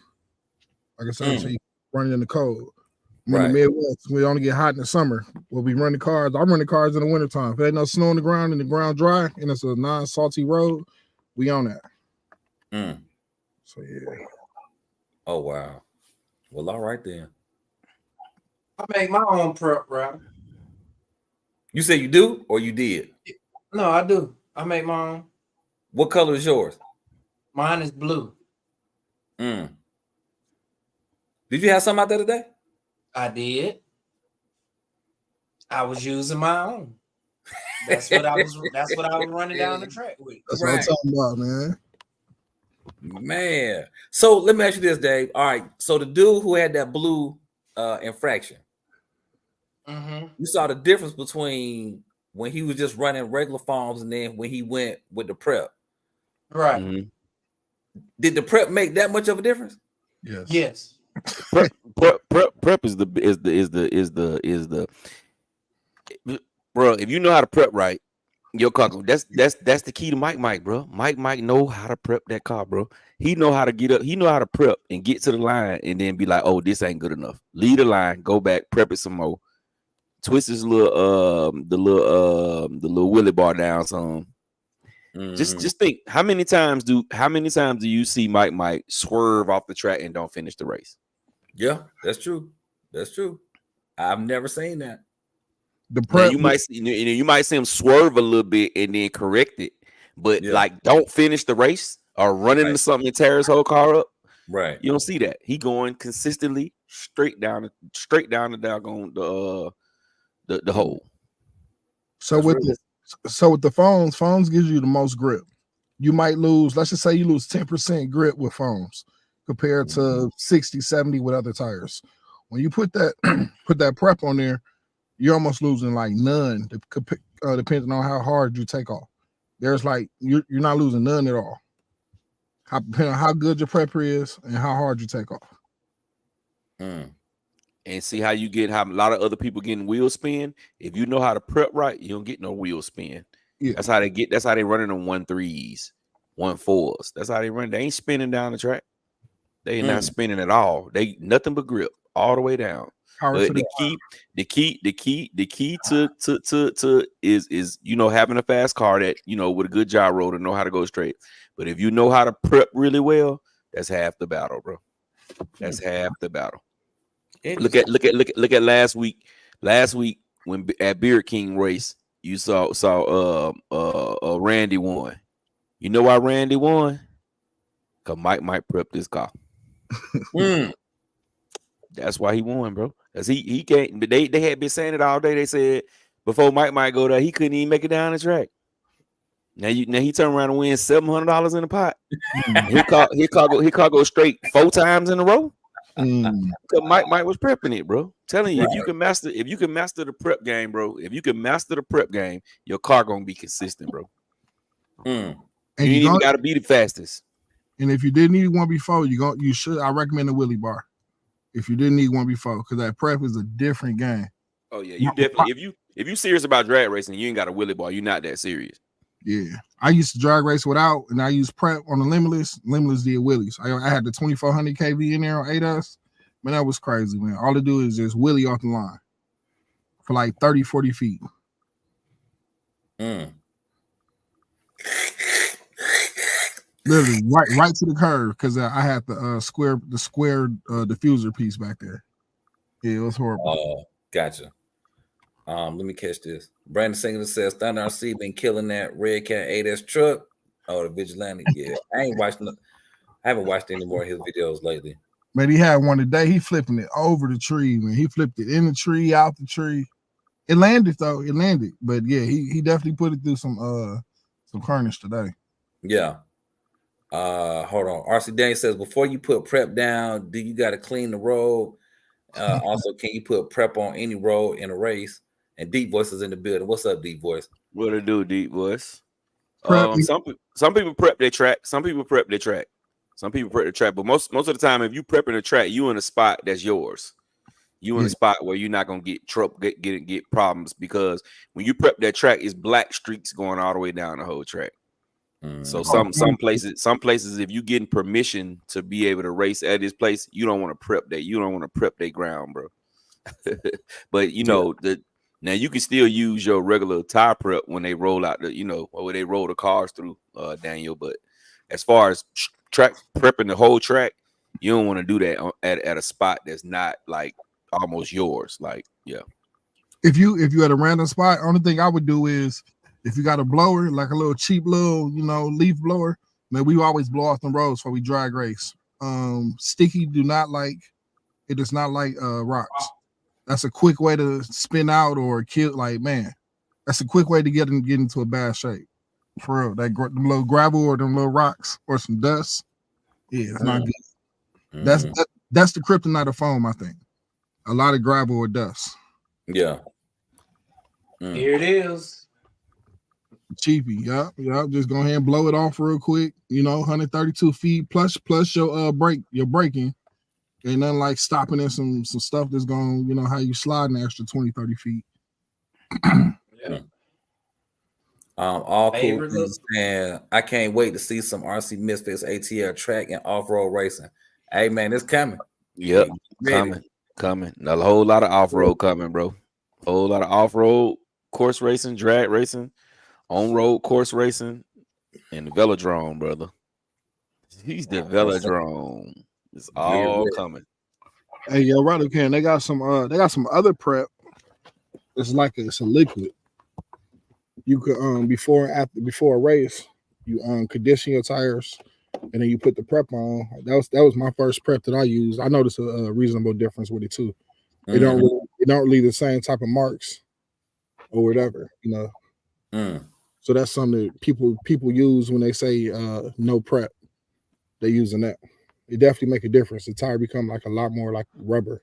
Like I said, so you run it in the cold. In the Midwest, we only get hot in the summer. We'll be running cars. I run the cars in the wintertime. If there ain't no snow on the ground and the ground dry and it's a non-salty road, we on that. So yeah. Oh wow. Well, all right then. I make my own prep, bro. You say you do or you did? No, I do. I make my own. What color is yours? Mine is blue. Did you have some out there today? I did. I was using my own. That's what I was running down the track with. That's what I'm talking about, man. Man. So let me ask you this, Dave. All right. So the dude who had that blue infraction, you saw the difference between when he was just running regular farms and then when he went with the prep. Right. Mm-hmm. Did the prep make that much of a difference? Yes. Prep is the bro. If you know how to prep right, Your car, that's the key to Mike, bro. Mike know how to prep that car, bro. He know how to get up. He know how to prep and get to the line, and then be like, "Oh, this ain't good enough." Leave the line, go back, prep it some more, twist his little the little wheelie bar down some. Just think, how many times do you see Mike swerve off the track and don't finish the race? Yeah, that's true. That's true. I've never seen that. The prep, you might see him swerve a little bit and then correct it, but like don't finish the race or run into something and tear his whole car up. Right. You don't see that. He going consistently straight down the doggone the hole. So with the phones gives you the most grip. You might lose, let's just say you lose 10% grip with phones compared to 60, 70 with other tires. When you put that prep on there, you're almost losing like none, depending on how hard you take off. There's like you're not losing none at all. Depending on how good your prepper is and how hard you take off. And see how you get how a lot of other people getting wheel spin. If you know how to prep right, you don't get no wheel spin. Yeah. That's how they running on 1.3s, 1.4s. That's how they run. They ain't spinning down the track. They ain't not spinning at all. They nothing but grip all the way down. But the key to is having a fast car that with a good gyro to know how to go straight. But if you know how to prep really well, that's half the battle, bro. That's half the battle. Look at last week. Last week when at Beard King race, you saw Randy won. You know why Randy won? Cause Mike prep this car. That's why he won, bro. Cause he can't. But they had been saying it all day. They said before Mike go there, he couldn't even make it down the track. Now he turned around and win $700 in the pot. He go straight 4 times in a row. Cause Mike was prepping it, bro. Telling you, if you can master the prep game, bro. If you can master the prep game, your car gonna be consistent, bro. And you ain't even gotta be the fastest. And if you didn't need one before, you should. I recommend the wheelie bar. If you didn't need one before, because that prep is a different game. Oh yeah, you definitely. If you serious about drag racing, you ain't got a wheelie bar. You're not that serious. Yeah, I used to drag race without, and I used prep on the Limitless. Limitless did wheelies. I had the 2400 kV in there on ADAS. Man, that was crazy, man. All it do is just wheelie off the line for like 30, 40 feet. Literally right to the curve, because I had the square diffuser piece back there. Yeah, it was horrible. Oh, gotcha. Let me catch this. Brandon Singer says Thunder RC been killing that Red Cat 8S truck. Oh, the Vigilante. Yeah, I haven't watched any more of his videos lately. Man, he had one today. He flipping it over the tree, man. He flipped it in the tree, out the tree. It landed though. It landed, but yeah, he definitely put it through some carnage today. Yeah. Hold on. RC Daniel says before you put prep down, do you got to clean the road? Also, can you put prep on any road in a race? And Deep Voice is in the building. What's up, Deep Voice? What to do, Deep Voice? Some people prep their track. Some people prep their track. Some people prep the track. But most of the time, if you prepping a track, you in a spot that's yours. You in a spot where you're not gonna get trouble, get problems, because when you prep that track, it's black streaks going all the way down the whole track. So some places, if you getting permission to be able to race at this place, you don't want to prep that. You don't want to prep their ground, bro. But now you can still use your regular tire prep when they roll out when they roll the cars through, Daniel. But as far as track prepping the whole track, you don't want to do that at a spot that's not like almost yours. Like, yeah. If you at a random spot, only thing I would do is, if you got a blower, like a little cheap little, leaf blower, man, we always blow off the roads before we drag race. Sticky does not like rocks. That's a quick way to spin out or kill. Like, man, that's a quick way to get into a bad shape. For real, them little gravel or them little rocks or some dust, yeah, it's not good. That's the kryptonite of foam, I think. A lot of gravel or dust. Yeah. Here it is. Cheapy, yeah. Just go ahead and blow it off real quick. 132 feet plus your braking. Ain't nothing like stopping in some stuff that's going, how you slide an extra 20, 30 feet. Yeah. All cool Favors things us. saying, I can't wait to see some RC Misfits ATL track and off-road racing. Hey man, it's coming. Yep, Ready. coming. A whole lot of off-road coming, bro. Whole lot of off-road course racing, drag racing, on-road course racing, and the velodrome, brother. He's the velodrome. It's all ready. coming. Hey, yo, Ryder Can, they got some other prep. It's it's a liquid. You could before a race, you condition your tires, and then you put the prep on. That was my first prep that I used. I noticed a reasonable difference with it too. It don't leave the same type of marks or whatever, you know. So that's something that people use when they say no prep. They're using that. It definitely make a difference. The tire become like a lot more like rubber.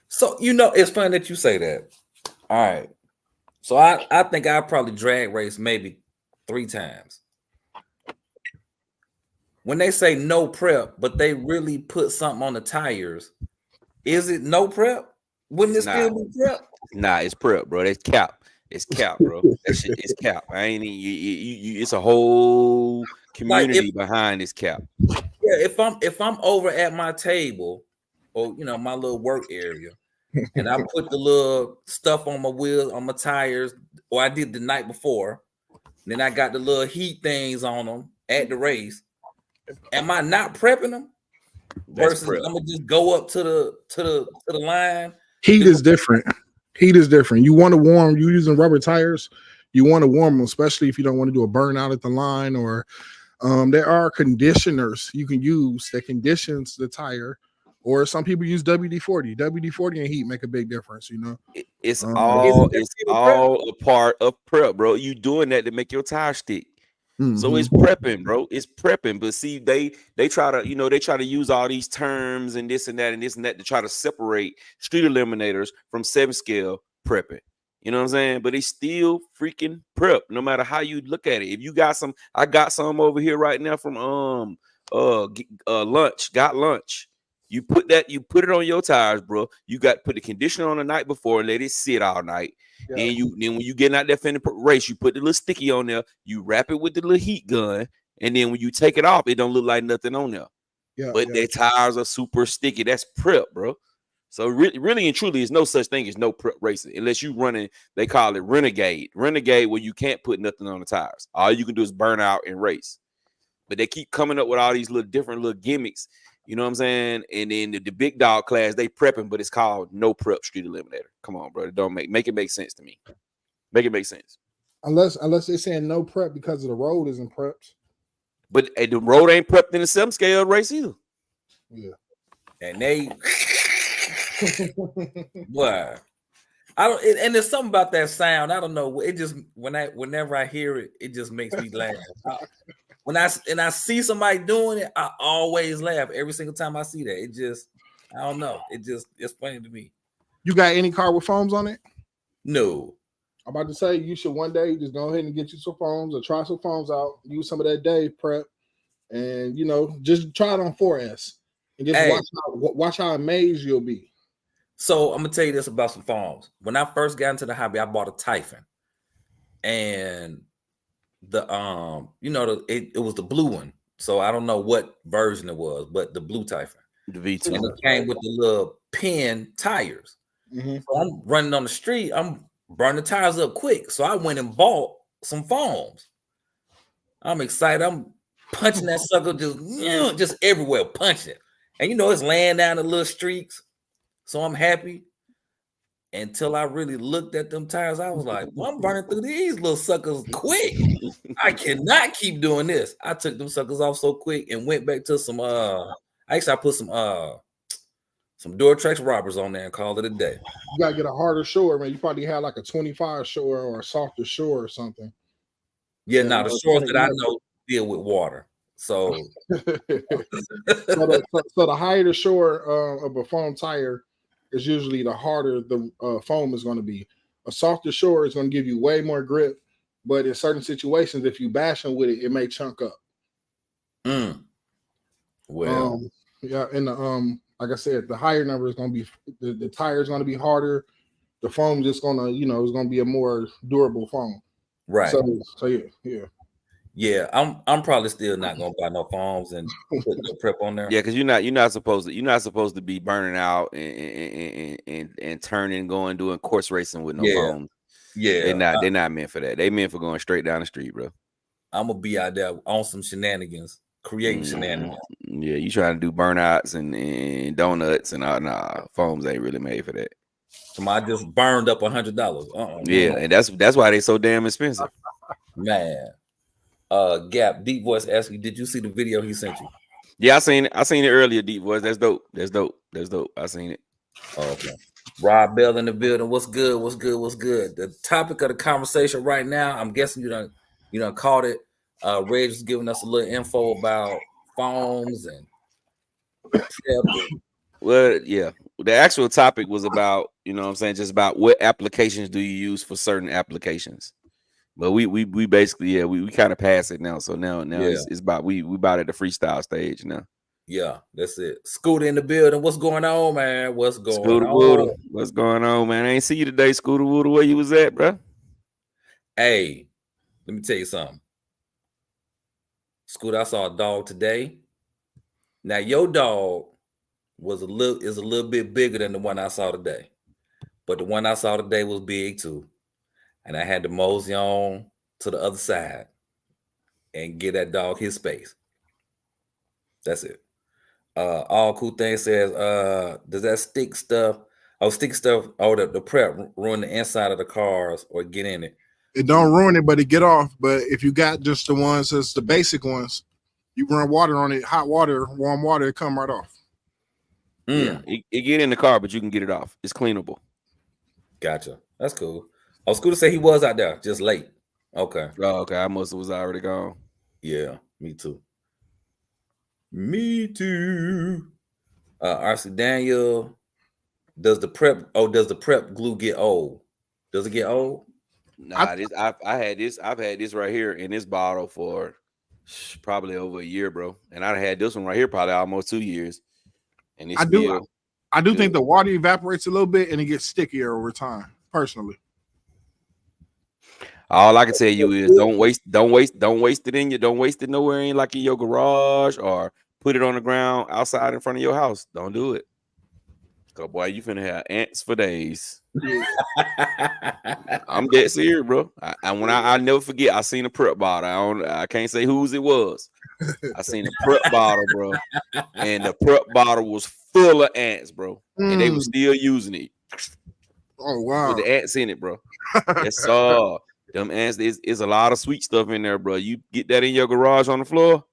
So it's funny that you say that. All right. So I think I probably drag race maybe 3 times. When they say no prep, but they really put something on the tires, is it no prep? Wouldn't it still be prep? Nah, it's prep, bro. That's cap. It's cap, bro. That shit is cap. I ain't it's a whole community behind this cap. Yeah, if I'm over at my table or my little work area, and I put the little stuff on my wheels, on my tires, or I did the night before, and then I got the little heat things on them at the race. Am I not prepping them? Versus I'm gonna just go up to the line. Heat is different. You want to warm. You using rubber tires. You want to warm them, especially if you don't want to do a burnout at the line. Or there are conditioners you can use that conditions the tire. Or some people use WD-40. WD-40 and heat make a big difference. You know, it's all a part of prep, bro. You doing that to make your tire stick. So it's prepping, bro. It's prepping. But see, they try to use all these terms and this and that to try to separate street eliminators from 7-scale prepping. You know what I'm saying? But it's still freaking prep, no matter how you look at it. If you got some, I got some over here right now from lunch. Got lunch. You put it on your tires, bro. You got to put the conditioner on the night before and let it sit all night. Yeah. Then when you get out there for the race, you put the little sticky on there, you wrap it with the little heat gun, and then when you take it off, it don't look like nothing on there. Yeah, but their tires are super sticky. That's prep, bro. So really and truly, there's no such thing as no prep racing unless you running. They call it renegade, where you can't put nothing on the tires. All you can do is burn out and race. But they keep coming up with all these different little gimmicks. You know what I'm saying? And then the big dog class, they prepping, but it's called no prep street eliminator. Come on, bro. Don't make it make sense to me. Make it make sense. Unless they're saying no prep because of the road isn't prepped. But the road ain't prepped in the 7-scale race either. Yeah. And they what? I don't and there's something about that sound. I don't know. It just whenever I hear it, it just makes me laugh. When I see somebody doing it, I always laugh every single time I see that. It just, I don't know. It's funny to me. You got any car with foams on it? No. I'm about to say you should one day just go ahead and get you some foams or try some foams out. Use some of that day prep, and just try it on 4S and just watch how amazed you'll be. So I'm gonna tell you this about some foams. When I first got into the hobby, I bought a Typhon, and the it was the blue one, so I don't know what version it was, but the blue Typhon, the V2, and it came with the little pin tires. So I'm running on the street, I'm burning the tires up quick, so I went and bought some foams. I'm excited. I'm punching that sucker just everywhere, punching it, and it's laying down the little streaks. So I'm happy. Until I really looked at them tires, I was like, well, I'm burning through these little suckers quick. I cannot keep doing this. I took them suckers off so quick and went back to some I put some Duratrex robbers on there and called it a day. You gotta get a harder shore, man. You probably had like a 25 shore or a softer shore or something. Yeah, now the shores that I know deal with water. So so the higher the shore of a foam tire is usually the harder the foam is going to be. A softer shore is going to give you way more grip, but in certain situations, if you bash them with it, it may chunk up. Well, yeah, and like I said, the higher number is going to be the tire is going to be harder. The foam just going to, it's going to be a more durable foam. Right. So yeah. Yeah, I'm probably still not gonna buy no foams and put the prep on there. Yeah, because you're not supposed to be burning out and turning, doing course racing with no foam. Yeah, They're not meant for that. They meant for going straight down the street, bro. I'm gonna be out there on some shenanigans, creating shenanigans. Yeah, you trying to do burnouts and donuts and all. Nah, foams ain't really made for that. So I just burned up $100. Yeah, and that's why they so damn expensive. Man. Gap Deep Voice asked you, did you see the video he sent you? Yeah, I seen it earlier, Deep Voice. That's dope. I seen it. Oh, okay. Rob Bell in the building. What's good? The topic of the conversation right now, I'm guessing you done caught it. Reg was giving us a little info about foams and well, yeah. The actual topic was about, just about what applications do you use for certain applications. But we basically, we kind of pass it now. So now it's about we about at the freestyle stage now. Yeah, that's it. Scooter in the building. What's going on, man? What's going Scooter on? Wooter. What's going on, man? I ain't see you today, Scooter Wooter. Where you was at, bro? Hey, let me tell you something. Scooter, I saw a dog today. Now your dog is a little bit bigger than the one I saw today, but the one I saw today was big too, and I had to mosey on to the other side and give that dog his space. That's it. All Cool Thing says, does that stick stuff? The prep ruin the inside of the cars or get in it? It don't ruin it, but it get off. But if you got just the ones that's the basic ones, you run water on it, hot water, warm water, it come right off. Yeah, it get in the car, but you can get it off. It's cleanable. Gotcha. That's cool. Oh, Scooter said he was out there, just late. Okay. Oh, okay. I must have was already gone. Yeah, me too. Me too. RC Daniel, does the prep glue get old? Does it get old? Nah, I've had this right here in this bottle for probably over a year, bro. And I had this one right here probably almost 2 years. And I do think the water evaporates a little bit and it gets stickier over time, personally. All I can tell you is don't waste it nowhere in like in your garage or put it on the ground outside in front of your house. Don't do it. Cause boy, you finna have ants for days. I'm dead serious, bro. I never forget. I seen a prep bottle. I can't say whose it was. I seen a prep bottle, bro, and the prep bottle was full of ants, bro, and they were still using it. Oh wow, with the ants in it, bro. Yes, them ants is a lot of sweet stuff in there, bro. You get that in your garage on the floor,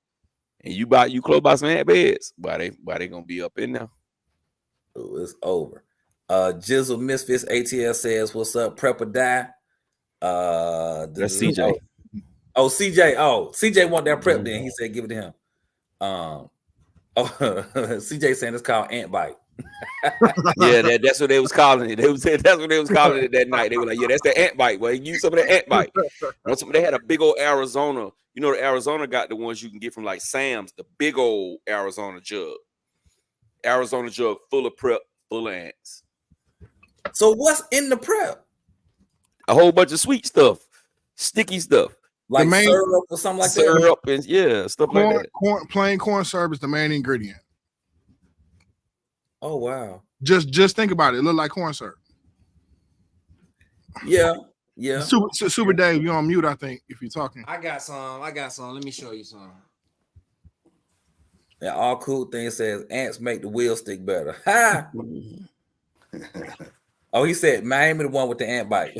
and you close by some ant beds. Why they gonna be up in there? Oh, it's over. Jizzle Misfits ATL says, "What's up, prep or die?" That's CJ. CJ. Oh, CJ want that prep. Then he said, "Give it to him." CJ saying it's called ant bite. Yeah, that's what they was calling it. That's what they was calling it that night. They were like, "Yeah, that's the ant bite." Well, use some of the ant bite. They had a big old Arizona. You know, the Arizona got the ones you can get from like Sam's, the big old Arizona jug full of prep, full of ants. So what's in the prep? A whole bunch of sweet stuff, sticky stuff, like syrup or something like syrup and stuff like that. Plain corn syrup is the main ingredient. Oh wow! Just think about it. It look like corn syrup. Yeah. Super Dave, you're on mute. I think if you're talking. I got some. Let me show you some. And All Cool Thing says ants make the wheel stick better. Ha! Oh, he said Miami the one with the ant bite.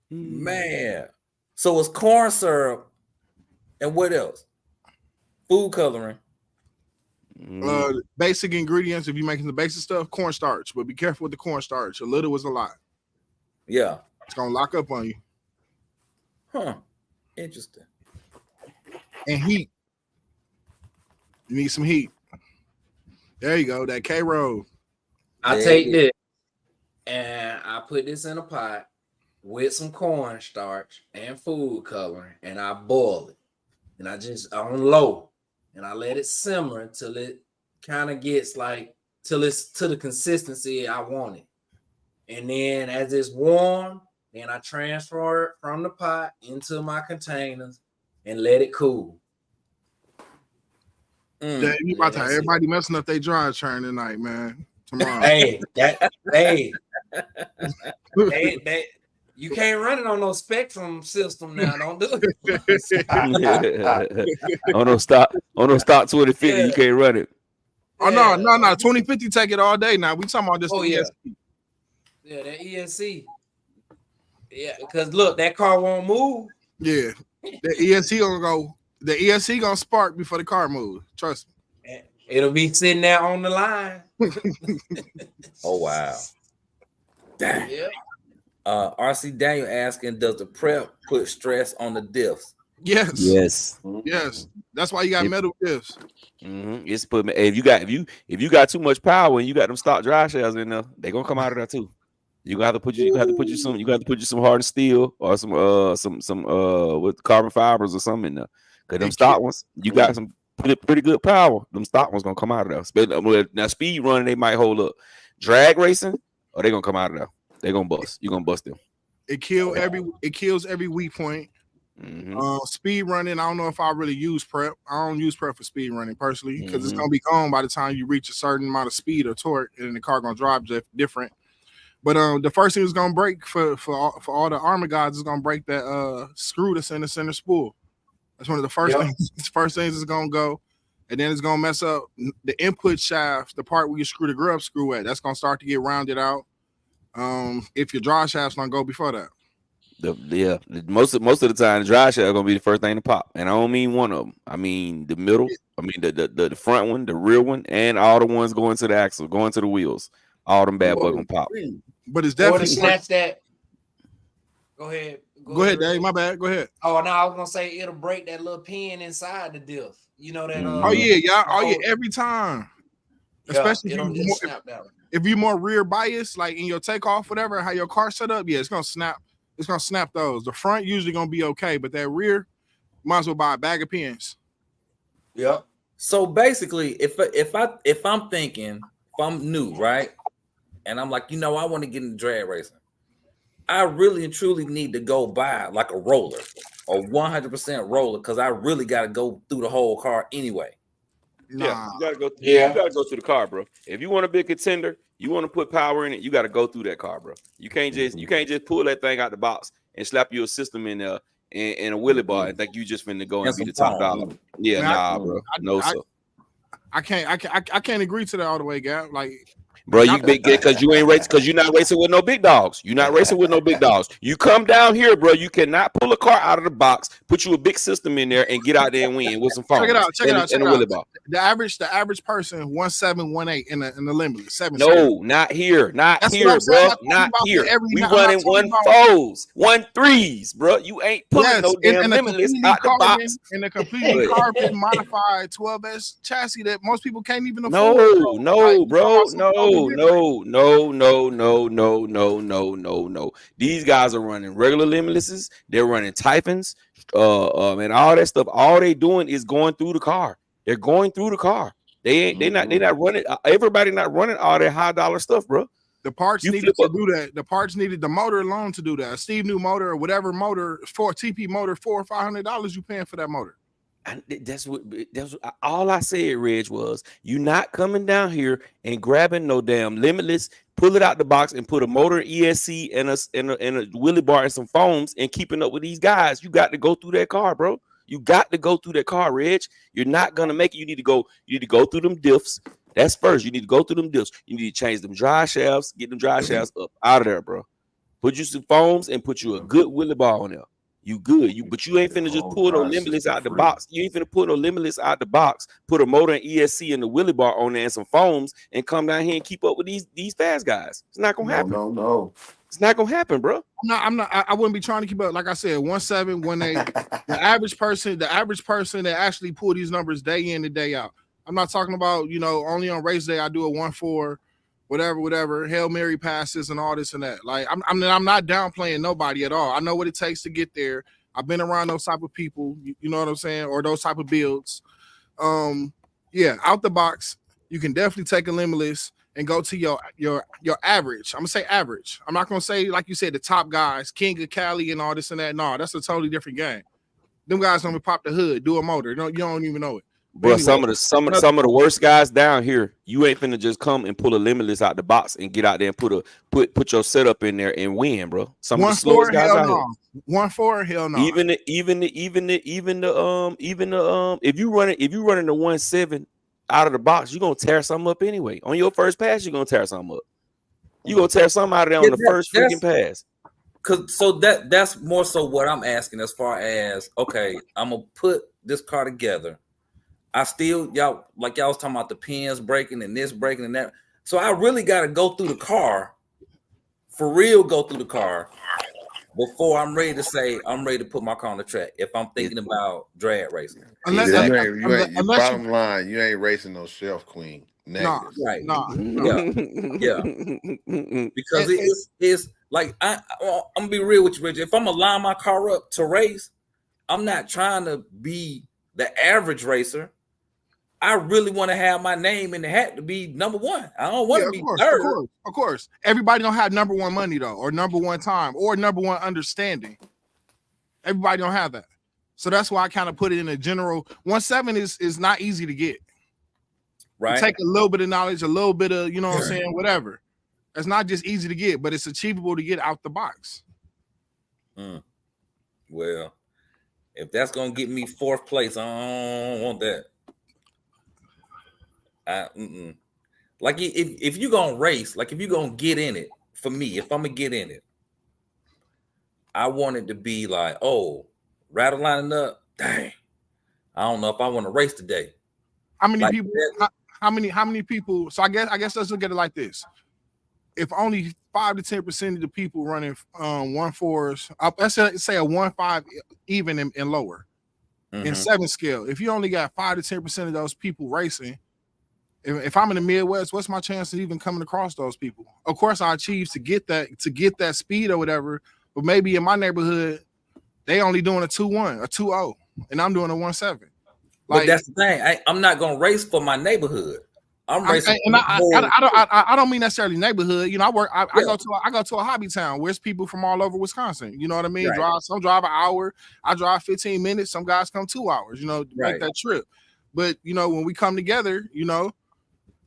Man. So it's corn syrup and what else? Food coloring. Basic ingredients. If you're making the basic stuff, cornstarch, but be careful with the cornstarch. A little is a lot. Yeah. It's gonna lock up on you. Huh. Interesting. And heat. You need some heat. There you go. That K-Roll. I take this and I put this in a pot with some cornstarch and food coloring, and I boil it. And I just on low, and I let it simmer until it kind of gets till it's to the consistency I want it. And then as it's warm, then I transfer it from the pot into my containers and let it cool. Dang, you about to have everybody messing up their drivetrain tonight, man. Tomorrow. Hey, you can't run it on no Spectrum system now. Don't do it. on no stock 2050, you can't run it. Oh no, 2050 take it all day now. We talking about this. ESC. Yeah, that ESC. Yeah, because look, that car won't move. Yeah, the ESC gonna go. The ESC gonna spark before the car moves. Trust me. It'll be sitting there on the line. Oh wow. Damn. Yeah. RC Daniel asking, does the prep put stress on the diffs? Yes. That's why you got metal diffs. It's put if you got too much power and you got them stock drive shafts in there, they're gonna come out of there too. You have to put you some hardened steel or some with carbon fibers or something in there. Cause them stock ones, you got some pretty good power. Them stock ones gonna come out of there. Now speed running, they might hold up. Drag racing, or they gonna come out of there. They're gonna bust. You're gonna bust them. It kills every weak point. Speed running, I don't know if I really use prep. I don't use prep for speed running personally because it's gonna be gone by the time you reach a certain amount of speed or torque, and the car gonna drive different. But the first thing is gonna break for all the armor guys is gonna break that screw that's in the center spool. That's one of the first things. First things is gonna go, and then it's gonna mess up the input shaft, the part where you screw the grub screw at. That's gonna start to get rounded out. If your drive shaft's not go before that. Most of the time, the drive shaft gonna be the first thing to pop, and I don't mean one of them. I mean the middle. I mean the front one, the rear one, and all the ones going to the axle, going to the wheels. All them bad boys gonna pop. But it's definitely snatch that. Go ahead. Go ahead, Dave. My bad. Go ahead. Oh no, I was gonna say it'll break that little pin inside the diff. You know that. Oh yeah, every time. Especially if you're more rear biased, like in your takeoff, whatever, how your car set up, it's gonna snap. It's gonna snap those. The front usually gonna be okay, but that rear, might as well buy a bag of pins. Yep. So basically, if I'm thinking, if I'm new, right, and I'm like, I want to get into drag racing, I really and truly need to go buy like a roller or 100% roller because I really got to go through the whole car anyway. Yeah, you gotta go. You gotta go through the car, bro. If you want to be a contender, you want to put power in it. You got to go through that car, bro. You can't just pull that thing out the box and slap your system in there in a wheelie bar and think you just finna go and be the top dollar. Yeah, man, bro. No, sir. I can't agree to that all the way, Gab. Like, bro, you big because you ain't racing because you're not racing with no big dogs. You're not racing with no big dogs. You come down here, bro. You cannot pull a car out of the box, put you a big system in there, and get out there and win with some fun. Check it out. The average person 1718 in the limitless 7. No, not here, bro. Not here. We running 1.4s, 1.3s, bro. You ain't pulling no damn limitless out the box. In a completely carbon modified 12S chassis that most people can't even afford. No, bro. No. These guys are running regular limitlesses. They're running Typhons, and all that stuff. All they doing is going through the car. They're going through the car. They're not running. Everybody not running all that high dollar stuff, bro. The parts needed to do that. The parts needed the motor alone to do that. A Steve New motor or whatever motor for TP motor, $400 or $500 you paying for that motor. And that's what all I said, Reg, was you not coming down here and grabbing no damn limitless, pull it out the box and put a motor ESC and a wheelie bar and some foams and keeping up with these guys. You got to go through that car, bro. You got to go through that car, Reg. You're not gonna make it. You need to go through them diffs. That's first. You need to go through them diffs. You need to change them drive shafts, get them drive shafts up out of there, bro. Put you some foams and put you a good wheelie bar on there. You good, but you ain't finna just pull no limitless out the box. You ain't finna pull no limitless out the box. Put a motor and ESC and the wheelie bar on there and some foams and come down here and keep up with these fast guys. It's not gonna happen. No. It's not gonna happen, bro. I'm not. I wouldn't be trying to keep up. Like I said, 1.7, 1.8. The average person that actually pull these numbers day in and day out. I'm not talking about only on race day I do a 1.4. Whatever, Hail Mary passes and all this and that. Like I'm not downplaying nobody at all. I know what it takes to get there. I've been around those type of people, you know what I'm saying, or those type of builds. Out the box, you can definitely take a limitless and go to your average. I'm gonna say average. I'm not gonna say like you said the top guys, King of Cali and all this and that. No, that's a totally different game. Them guys gonna pop the hood, do a motor. You don't even know it. Bro, Anyway, some of the worst guys down here, you ain't finna just come and pull a Limitless out the box and get out there and put your setup in there and win, bro. Some of the slowest guys out here. 1.4, hell no. Even the if you running the 1.7 out of the box, you're gonna tear something up anyway. On your first pass, you're gonna tear something up. You're gonna tear something out of there on the first freaking pass. So that's more so what I'm asking as far as, okay, I'm gonna put this car together. I still, y'all was talking about the pins breaking and this breaking and that. So I really got to go through the car, for real, go through the car before I'm ready to say I'm ready to put my car on the track. If I'm thinking about drag racing, Bottom line, you ain't racing no Shelf Queen. Nah, right? Nah. Yeah. Because it's like I'm gonna be real with you, Richard. If I'm gonna line my car up to race, I'm not trying to be the average racer. I really want to have my name in the hat to be number one. I don't want to be third. Of course. Everybody don't have number one money though, or number one time, or number one understanding. Everybody don't have that. So that's why I kind of put it in a general. 1.7 is not easy to get. Right. You take a little bit of knowledge, a little bit of, you know what I'm saying, whatever. It's not just easy to get, but it's achievable to get out the box. Well, if that's gonna get me 4th place, I don't want that. Like if you're gonna race, like if you're gonna get in it, for me, if I'm gonna get in it, I want it to be like, oh, rattle lining up. Dang, I don't know if I want to race today. How many people? How many people? So I guess let's look at it like this: if only 5 to 10% of the people running 1.4s, let's say a 1.5 even and lower in 7 scale. If you only got 5 to 10% of those people racing. If I'm in the Midwest, what's my chance of even coming across those people? Of course, I achieve to get that speed or whatever, but maybe in my neighborhood, they only doing a 2.1, a 2.0, and I'm doing a 1.7. But that's the thing. I'm not gonna race for my neighborhood. I'm racing. I don't mean necessarily neighborhood. You know, I go to a hobby town where it's people from all over Wisconsin. You know what I mean? Right. Some drive an hour. I drive 15 minutes. Some guys come 2 hours. You know, to make that trip. But you know, when we come together, you know,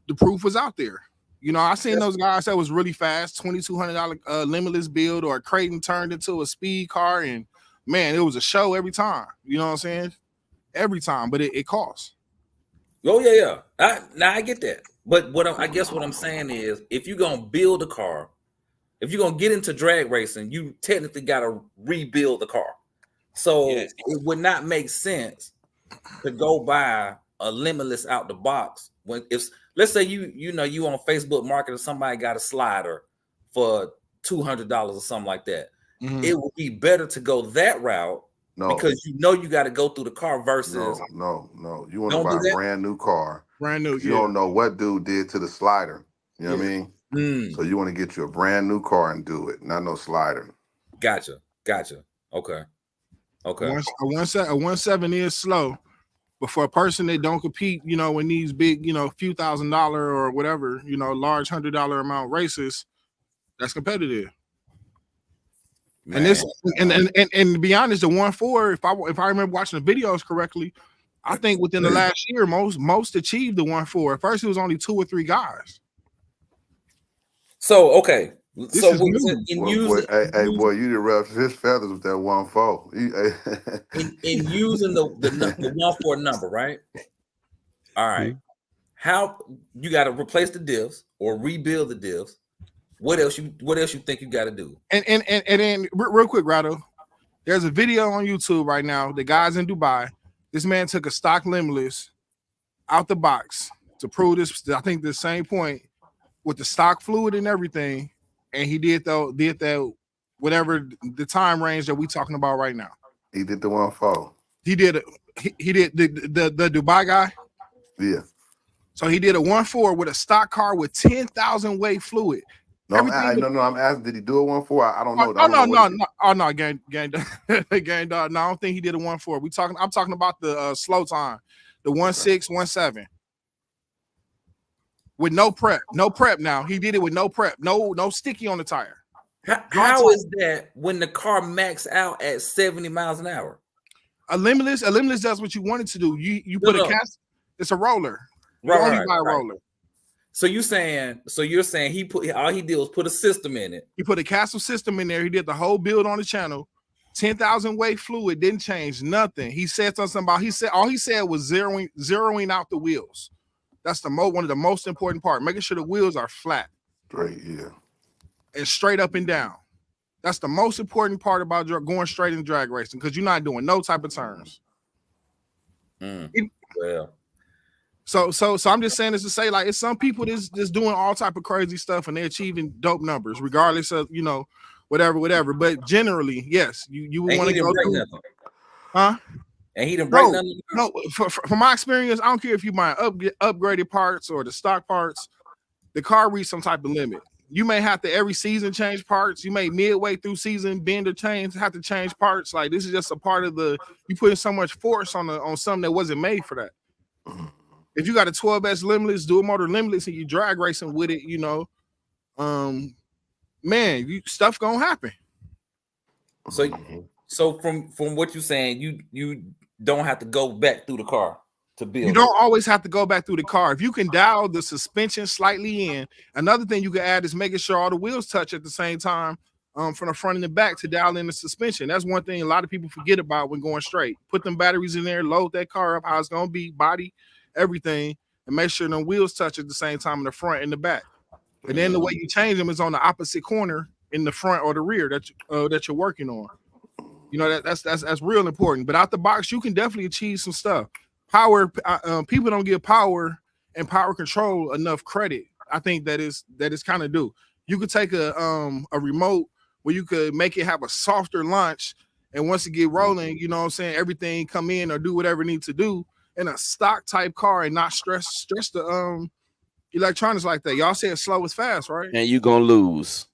the proof was out there. You know, I seen those guys that was really fast, $2,200 Limitless build, or a Creighton turned into a speed car, and man, it was a show every time. You know what I'm saying? Every time, but it costs. Oh yeah. I get that. But I guess what I'm saying is, if you're gonna build a car, if you're gonna get into drag racing, you technically gotta rebuild the car. So it would not make sense to go buy a Limitless out the box when let's say you know you on Facebook Market and somebody got a slider for $200 or something like that. It would be better to go that route. No. Because you know you got to go through the car versus no. You want to buy a brand new car. Brand new. You don't know what dude did to the slider. You know what I mean? So you want to get you a brand new car and do it, not no slider. Gotcha. Okay. A 1.7 is slow, but for a person that don't compete, you know, in these big, you know, few $1,000 or whatever, you know, large $100 amount races, that's competitive. Man. And this and to be honest, the 1.4, if I remember watching the videos correctly, I think within the last year, most achieved the 1.4. At first, it was only 2 or 3 guys. So okay, this so is boy, you did rub his feathers with that 1.4. in using the 1.4 number, right? All right. How you got to replace the diffs or rebuild the diffs? What else you think you got to do? And then real quick, Rado, there's a video on YouTube right now. The guy's in Dubai. This man took a stock Limitless out the box to prove this. I think the same point with the stock fluid and everything, and he did that whatever the time range that we talking about right now. He did the 1.4. He did the Dubai guy. Yeah. So he did a 1.4 with a stock car with 10,000 weight fluid. No, I'm asking, did he do a 1.4? I don't know. No, gang dog. No, I don't think he did a 1.4. I'm talking about the slow time, the 1.6, 1.7. with no prep. No prep now. He did it with no prep. No sticky on the tire. How is that when the car max out at 70 miles an hour? A limitless does what you want it to do. You put a cast, it's a roller. You only buy a roller. So you're saying all he did was put a system in it. He put a Castle system in there. He did the whole build on the channel. 10,000 weight fluid, didn't change nothing. He said something about all he said was zeroing out the wheels. That's one of the most important part. Making sure the wheels are flat. Straight, yeah. And straight up and down. That's the most important part about going straight in drag racing because you're not doing no type of turns. Well. So I'm just saying this to say, like, it's some people that's doing all type of crazy stuff and they're achieving dope numbers, regardless of, whatever. But generally, yes, you would want to go through. Huh? And he didn't break nothing. No, from my experience, I don't care if you buy upgraded parts or the stock parts, the car reached some type of limit. You may have to every season change parts. You may midway through season bend or have to change parts. Like this is just a part of you putting so much force on something that wasn't made for that. If you got a 12S limitless, dual motor limitless, and you drag racing with it, man, stuff gonna happen. So from what you're saying, you don't have to go back through the car to build. You don't always have to go back through the car. If you can dial the suspension slightly in, another thing you can add is making sure all the wheels touch at the same time from the front and the back to dial in the suspension. That's one thing a lot of people forget about when going straight. Put them batteries in there, load that car up, how it's gonna be, body, everything, and make sure the wheels touch at the same time in the front and the back. And then the way you change them is on the opposite corner in the front or the rear that you're working on. That's real important. But out the box, you can definitely achieve some stuff. Power, people don't give power and power control enough credit. I think that is kind of due. You could take a remote where you could make it have a softer launch, and once it get rolling, everything come in or do whatever it needs to do in a stock type car and not stress the electronics like that. Y'all say it's slow is fast, right? And you're gonna lose.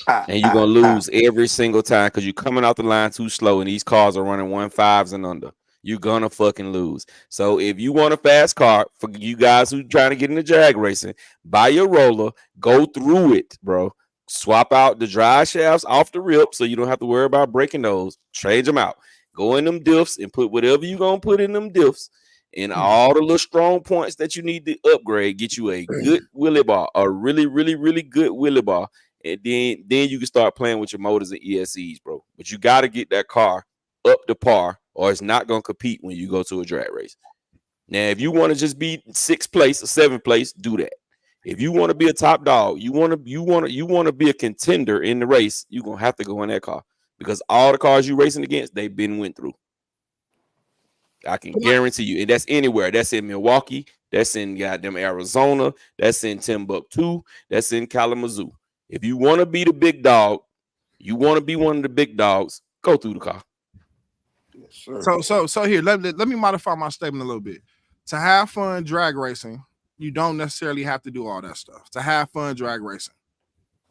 And you're gonna lose every single time because you're coming out the line too slow, and these cars are running 1.5s and under. You're gonna fucking lose. So if you want a fast car, for you guys who trying to get into drag racing, buy your roller, go through it, bro. Swap out the drive shafts off the rip so you don't have to worry about breaking those. Change them out. Go in them diffs and put whatever you're gonna put in them diffs and all the little strong points that you need to upgrade. Get you a good wheelie bar, a really, really, really good wheelie bar. And then you can start playing with your motors and ESCs, bro. But you got to get that car up to par, or it's not going to compete when you go to a drag race. Now, if you want to just be 6th place or 7th place, do that. If you want to be a top dog, you want to be a contender in the race, you're going to have to go in that car because all the cars you're racing against, they've been went through. I can guarantee you. And that's anywhere. That's in Milwaukee. That's in goddamn Arizona. That's in Timbuktu. That's in Kalamazoo. If you want to be the big dog, you want to be one of the big dogs, go through the car. Yes, so here, let me modify my statement a little bit. To have fun drag racing, you don't necessarily have to do all that stuff. To have fun drag racing,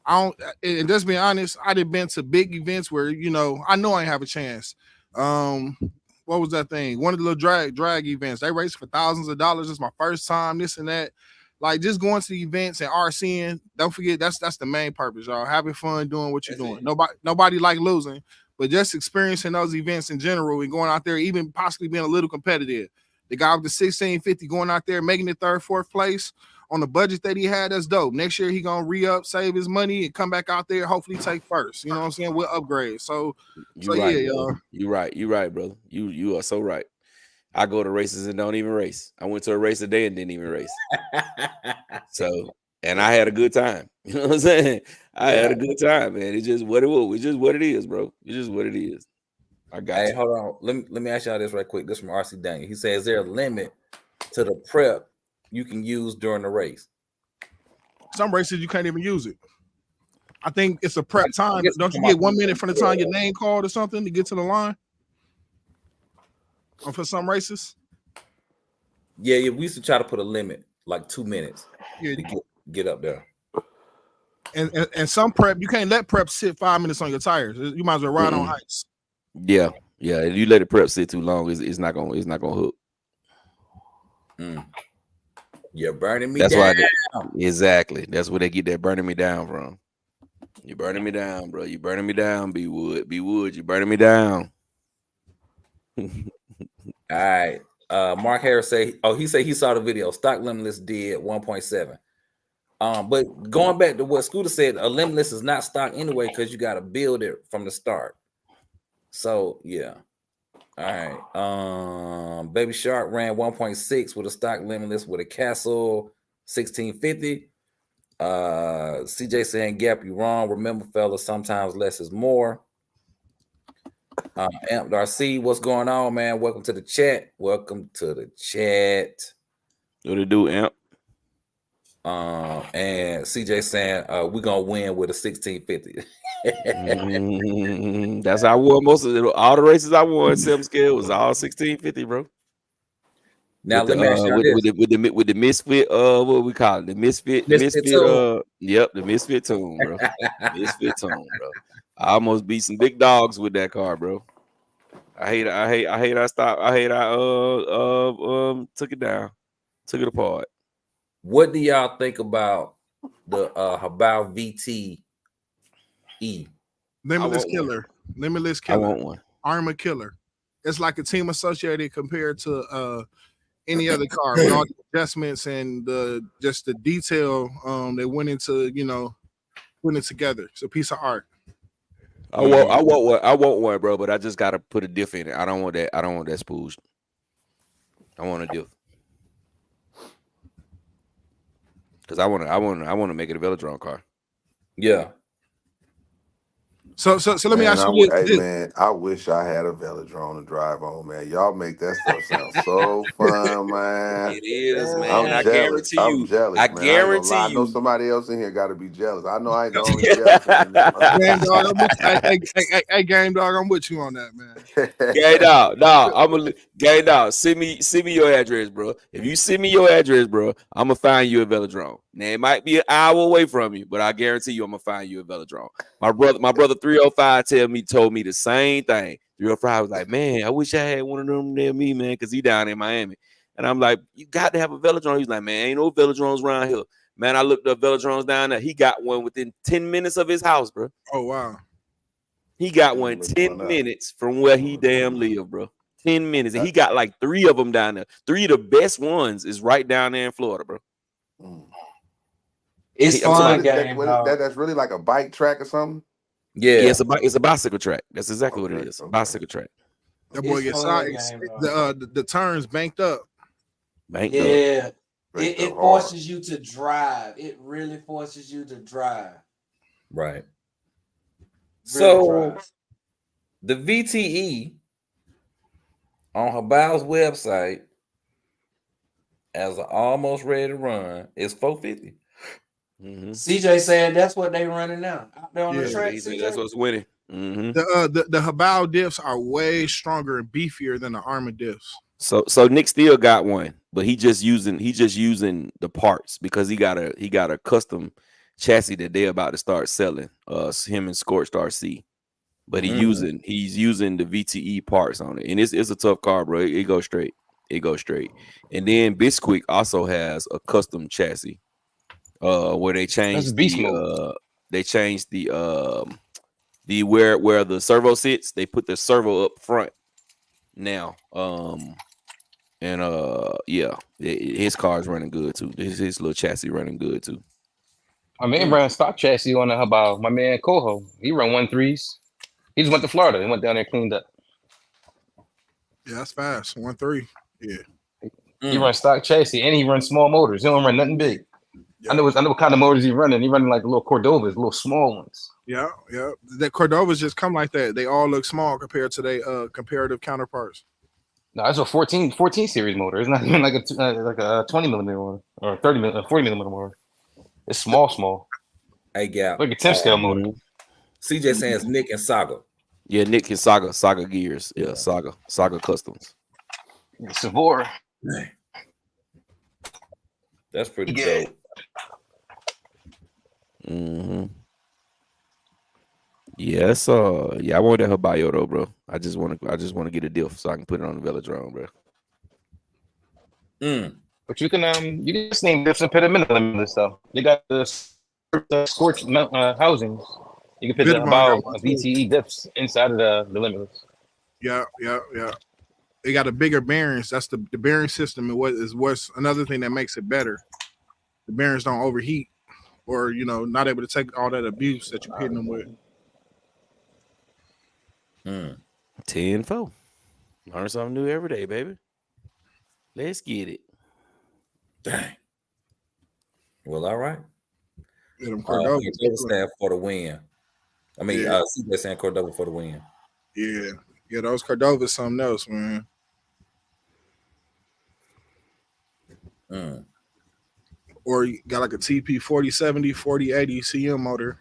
and just being honest, I done been to big events where I know I ain't have a chance. What was that thing? One of the little drag events. They race for thousands of dollars. It's my first time, this and that. Like just going to the events and RCing, don't forget that's the main purpose, y'all. Having fun doing what you're doing. Nobody like losing, but just experiencing those events in general and going out there, even possibly being a little competitive. The guy with the 1650 going out there, making it 3rd, 4th place on the budget that he had, that's dope. Next year he gonna re-up, save his money, and come back out there, hopefully take first. You know what I'm saying? We'll upgrade. So right, yeah, y'all. You're right, brother. You are so right. I go to races and don't even race. I went to a race today and didn't even race. So, and I had a good time. You know what I'm saying? I had a good time, man. It's just what it was. It's just what it is, bro. It's just what it is. I got you. Hold on. Let me ask y'all this right quick. This from RC Daniel. He says, is there a limit to the prep you can use during the race? Some races you can't even use it. I think it's a prep time. Don't you get 1 minute from the time your name called or something to get to the line? Or for some races? Yeah, we used to try to put a limit, like 2 minutes to get up there. And some prep, you can't let prep sit 5 minutes on your tires. You might as well ride on ice. Yeah. If you let it prep sit too long, it's not gonna hook. You're burning me That's down. why exactly. That's where they get that burning me down from. You're burning me down, bro. You burning me down, B Wood. B Wood, you burning me down. All right. Mark Harris he said he saw the video. Stock Limitless did 1.7. But going back to what Scooter said, a Limitless is not stock anyway because you got to build it from the start. So yeah. All right. Baby Shark ran 1.6 with a stock Limitless with a Castle 1650. CJ saying Gap, you wrong. Remember, fellas, sometimes less is more. Amp Darcy, what's going on, man? Welcome to the chat. Welcome to the chat. What it do, Amp? And CJ saying we're gonna win with a 1650. That's how I won most of it. All the races I won, 7 scale was all 1650, bro. Now with let me ask you with the misfit, what we call it, the misfit, tune. Yep, the misfit tune, bro. Misfit tune, bro. I almost beat some big dogs with that car, bro. I hate I stopped. I hate I took it down, took it apart. What do y'all think about the Habao VTE? Limitless Killer. Limitless Killer. I want one. Armor Killer. It's like a Team Associated compared to any other car with all the adjustments and just the detail they went into, putting it together. It's a piece of art. I want one, bro, but I just gotta put a diff in it. I don't want that spooge. I want a diff. Because I want to make it a Velodrome car. Yeah. So let me ask you this. Hey man, I wish I had a Velodrome to drive on, man. Y'all make that stuff sound so fun, man. It is, man. I'm jealous. I'm jealous. I man. guarantee I know you. somebody else in here got to be jealous. I know I ain't the only jealous. Game dog, hey, Game Dog, I'm with you on that, man. Game dog, Game dog. Send me your address, bro. If you send me your address, bro, I'm gonna find you a Velodrome. Now it might be an hour away from you, but I guarantee you I'm gonna find you a Velodrome. My brother 305 told me the same thing. 305 was like, man, I wish I had one of them near me, man, because he down in Miami. And I'm like, you got to have a Velodrome. He's like, man, ain't no Velodromes around here. Man, I looked up Velodromes down there. He got one within 10 minutes of his house, bro. Oh, wow. He got one 10 minutes from where he damn live, bro. 10 minutes. And he got like 3 of them down there. 3 of the best ones is right down there in Florida, bro. It's fun, game. That's really like a bike track or something. Yeah, it's a bicycle track. That's exactly what it is. A bicycle track. That boy gets the turns banked up. It forces you to drive. It really forces you to drive. Right. So the VTE on Habao's website as an almost ready to run is 450. CJ said that's what they running now out there on the track. That's what's winning. The Habao diffs are way stronger and beefier than the Armor diffs. So Nick still got one, but he just using the parts because he got a custom chassis that they're about to start selling. Him and Scorched RC, but he's using the VTE parts on it, and it's a tough car, bro. It goes straight. And then Bisquick also has a custom chassis, where they changed the where the servo sits. They put the servo up front now. His car's running good too. His little chassis running good too. I mean, ran stock chassis on the Habao. My man Coho, he run 1.3s. He just went to Florida. He went down there and cleaned up. Yeah, that's fast. 1.3. Yeah. He runs stock chassis and he runs small motors. He don't run nothing big. Yeah. I know what kind of motors he running. He running like little Cordovas, little small ones. Yeah. The Cordovas just come like that. They all look small compared to their comparative counterparts. No, it's a 14 series motor. It's not even like a 20 millimeter motor or 40 millimeter motor. It's small. Hey, Gap. Like a 10 scale motor. CJ saying it's Nick and Saga. Yeah, Nick and Saga gears. Yeah, Saga Customs. Savor. That's pretty dope. Yes, I want that Habao though, bro. I just want to get a diff so I can put it on the Velodrome, bro. But you can just name diffs and put them in the limitless stuff. They got the scorch housings. You can put the Bittermine about got one too. VTE diffs inside of the limitless. Yeah. They got a bigger bearings. That's the bearing system. And what's another thing that makes it better. The bearings don't overheat, or not able to take all that abuse that you're hitting them with. 10-4. Learn something new every day, baby. Let's get it. Dang. Well, all right. Yeah, them Cordova stand for the win. I mean, CJ saying Cordova for the win. Yeah, those Cordovas something else, man. Or you got like a TP 4070, 4080 CM motor.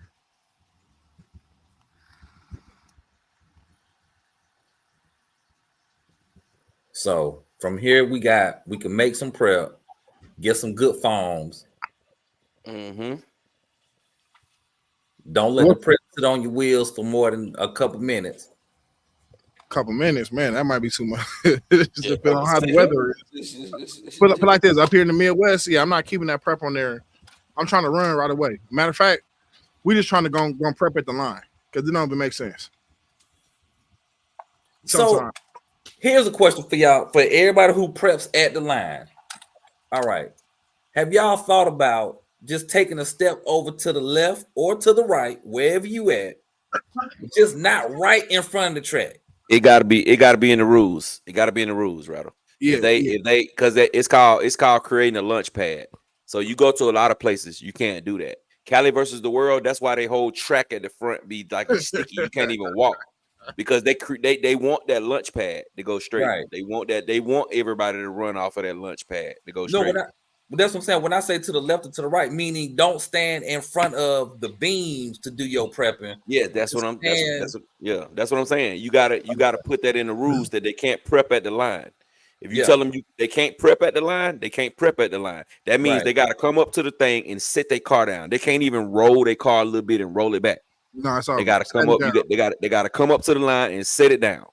So from here we can make some prep, get some good foams. Mm-hmm. Don't let the prep sit on your wheels for more than a couple minutes. Couple minutes, man, that might be too much. Just depending on how the weather is. Put like this up here in the Midwest. Yeah, I'm not keeping that prep on there. I'm trying to run right away. Matter of fact, we just trying to go prep at the line because it don't even make sense. So here's a question for y'all, for everybody who preps at the line. All right, have y'all thought about just taking a step over to the left or to the right, wherever you at, just not right in front of the track? It gotta be in the rules. It gotta be in the rules, Rattle. Yeah, if they because it's called creating a lunch pad. So you go to a lot of places, you can't do that. Cali versus the world, that's why they whole track at the front be like sticky. You can't even walk because they want that lunch pad to go straight. Right. They want everybody to run off of that lunch pad to go straight. That's what I'm saying. When I say to the left or to the right, meaning don't stand in front of the beams to do your prepping. Yeah, that's what I'm saying. You gotta put that in the rules that they can't prep at the line. If you tell them they can't prep at the line, they can't prep at the line. That means they got to come up to the thing and sit their car down. They can't even roll their car a little bit and roll it back. No, it's all they got to come up. They got to come up to the line and sit it down.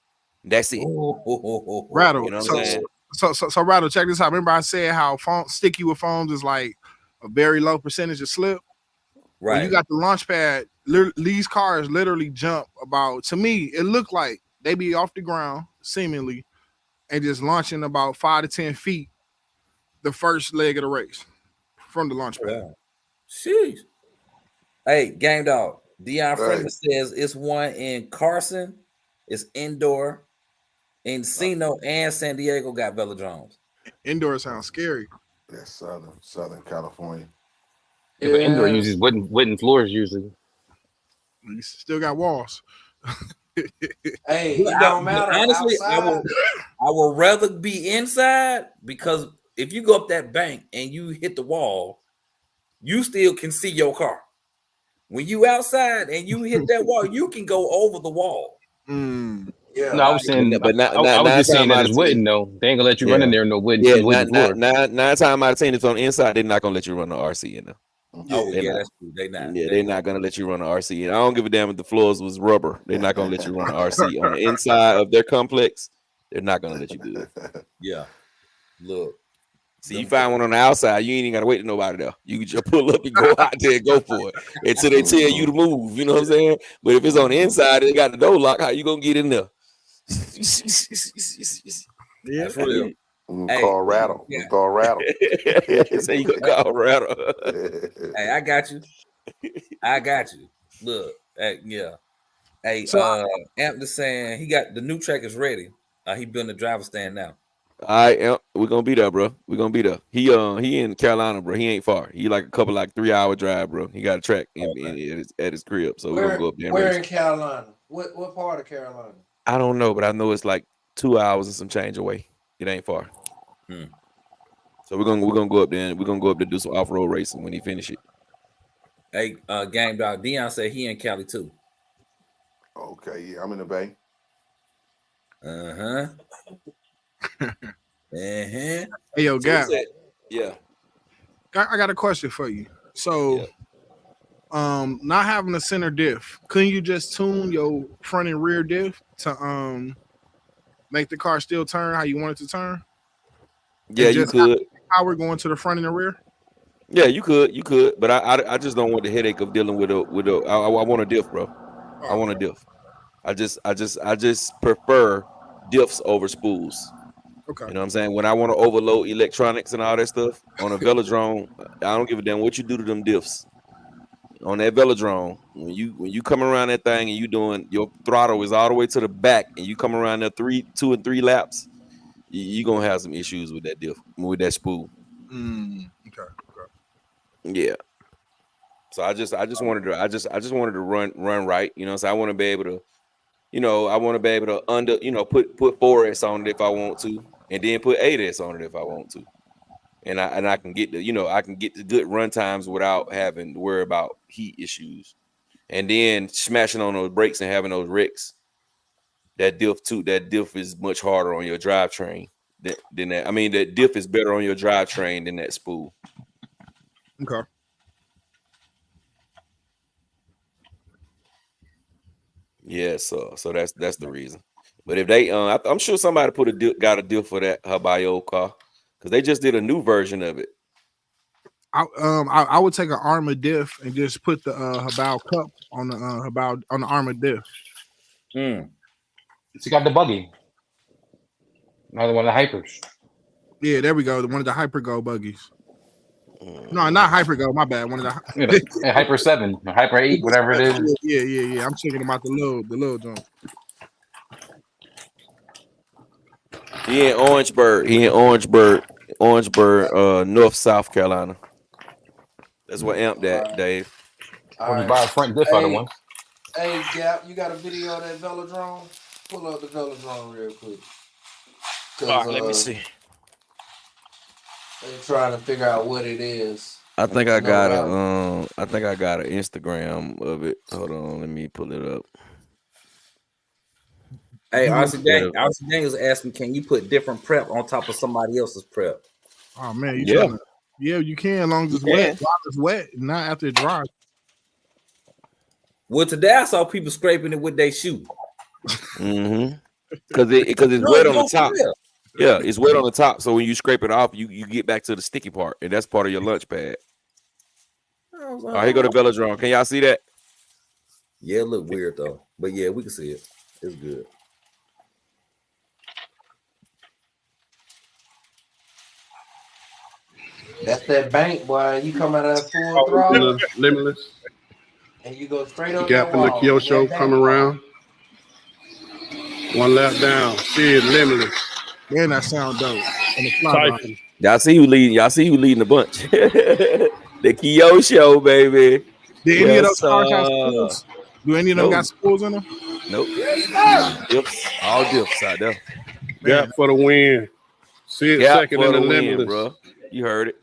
That's it. Rattle. You know what I'm saying? So Rattle, check this out. Remember I said how sticky with foams is like a very low percentage of slip. Right. When you got the launch pad, these cars literally jump about. To me, it looked like they be off the ground seemingly, and just launching about 5 to 10 feet the first leg of the race from the launch pad. Wow. Sheesh. Hey, Game Dog. Dion Freeman says it's one in Carson, it's indoor. Encino and San Diego got velodromes. Indoor sounds scary. Yeah, Southern California. Yeah, but indoor uses wooden floors usually. You still got walls. Hey, it don't matter. Honestly, I would rather be inside because if you go up that bank and you hit the wall, you still can see your car. When you outside and you hit that wall, you can go over the wall. Yeah, no, I was saying, but I was just saying that it's wooden though. They ain't gonna let you run in there no wooden. Yeah, nine times out of 10, it's on the inside. They're not gonna let you run the RC in there. Oh yeah, that's true. They not. Yeah, they're not gonna let you run the RC. And I don't give a damn if the floors was rubber. They're not gonna let you run the RC on the inside of their complex. They're not gonna let you do it. Yeah. Look. See, you find one on the outside, you ain't even gotta wait to nobody there. You can just pull up and go out there and go for it until they tell you to move. You know what I'm saying? But if it's on the inside, they got the door lock. How you gonna get in there? Yeah, that's real. Call Rattle. Yeah. Call Rattle. Say you gonna call Rattle. Hey, I got you. Look, yeah. Hey, Amp just saying he got the new track is ready. He building the driver stand now. All right, we're gonna be there, bro. We're gonna be there. He in Carolina, bro. He ain't far. He like a couple 3-hour drive, bro. He got a track at his crib, so we're gonna go up there. Where in Carolina? What part of Carolina? I don't know, but I know it's like 2 hours and some change away. It ain't far. So we're gonna go up there and we're gonna go up to do some off-road racing when he finish it. Hey, Game Dog, Dion said he in Cali too. Okay, yeah, I'm in the Bay. Hey, yo, Gap. Yeah. I got a question for you. So, not having a center diff, couldn't you just tune your front and rear diff to make the car still turn how you want it to turn? Yeah, you could. power going to the front and the rear? Yeah, you could, but I just don't want the headache of dealing with a. I want a diff, bro. I want a diff. I just prefer diffs over spools. Okay. You know what I'm saying? When I want to overload electronics and all that stuff on a Velodrome, I don't give a damn what you do to them diffs. On that Velodrome, when you come around that thing and you doing your throttle is all the way to the back and you come around there 2 and 3 laps, you gonna have some issues with that diff, with that spool. Okay. Yeah. So I just wanted to run right. You know, so I want to be able to, put 4S on it if I want to, and then put 8S on it if I want to. And I can get the good run times without having to worry about heat issues. And then smashing on those brakes and having those wrecks. That diff is much harder on your drivetrain than that. I mean, that diff is better on your drivetrain than that spool. Okay. Yeah, so that's the reason. But if they, I'm sure somebody got a deal for that Habayo car because they just did a new version of it. I would take an Armour diff and just put the Habao cup on the Armour diff. It's got the buggy. Another one of the hypers. Yeah, there we go. One of the Hyper Go buggies. No, not Hyper Go. My bad. One of the Hyper 7, or Hyper 8, whatever it is. Yeah. I'm thinking about the little jump. He in Orangeburg, North South Carolina. That's what amped that, Dave. Or just buy a front diff out of one. Hey, Gap, you got a video of that Velodrome? Pull up the Velodrome real quick. All right, let me see. They're trying to figure out what it is. I think I got an Instagram of it. Hold on, let me pull it up. Hey, RC Daniels asked me, can you put different prep on top of somebody else's prep? Oh man, yeah, you can, as long as it's wet. It's wet, not after it dries. Well, today I saw people scraping it with their shoe. Because it's wet on the top. Yeah, it's wet on the top. So when you scrape it off, you get back to the sticky part, and that's part of your lunch pad. All right, here go the Velodrome. Can y'all see that? Yeah, it look weird though, but yeah, we can see it. It's good. That's that bank, boy. You come out of that full throttle, Limitless. and you go straight on Gap that in the wall. Kyosho, come around. One lap down. See it, Limitless. Man, that sound dope. And the fly Y'all see who leading the bunch. The Kyosho, baby. Did any of those cars have spools? Do any of them got spools in them? Nope. Dips, all dips out there. Gap for the win. See it Gap second for in the the win, Limitless. bro. You heard it.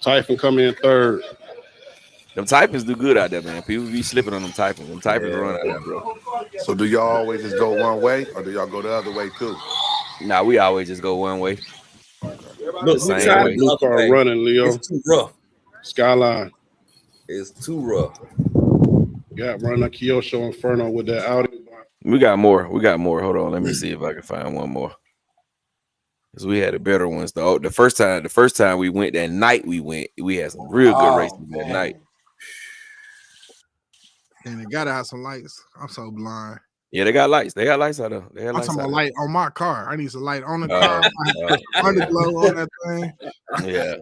Typhon come in third. Them Typhons do good out there, man. People be slipping on them Typhons. Them Typhons run out there, bro. So do y'all always just go one way, or do y'all go the other way too? Nah, we always just go one way. Look, Same we tried way. Blue car running, Leo. It's too rough. Skyline. It's too rough. Gap running a Kyosho Inferno with that Audi. We got more. Hold on. Let me see if I can find one more. Because we had the better ones. The first time we went that night, we had some real good races that night. And they gotta have some lights. I'm so blind. Yeah, they got lights. They got lights out there. They got I'm lights talking out about light on my car. I need some light on the Oh, car. oh. Underglow on that thing. Yeah.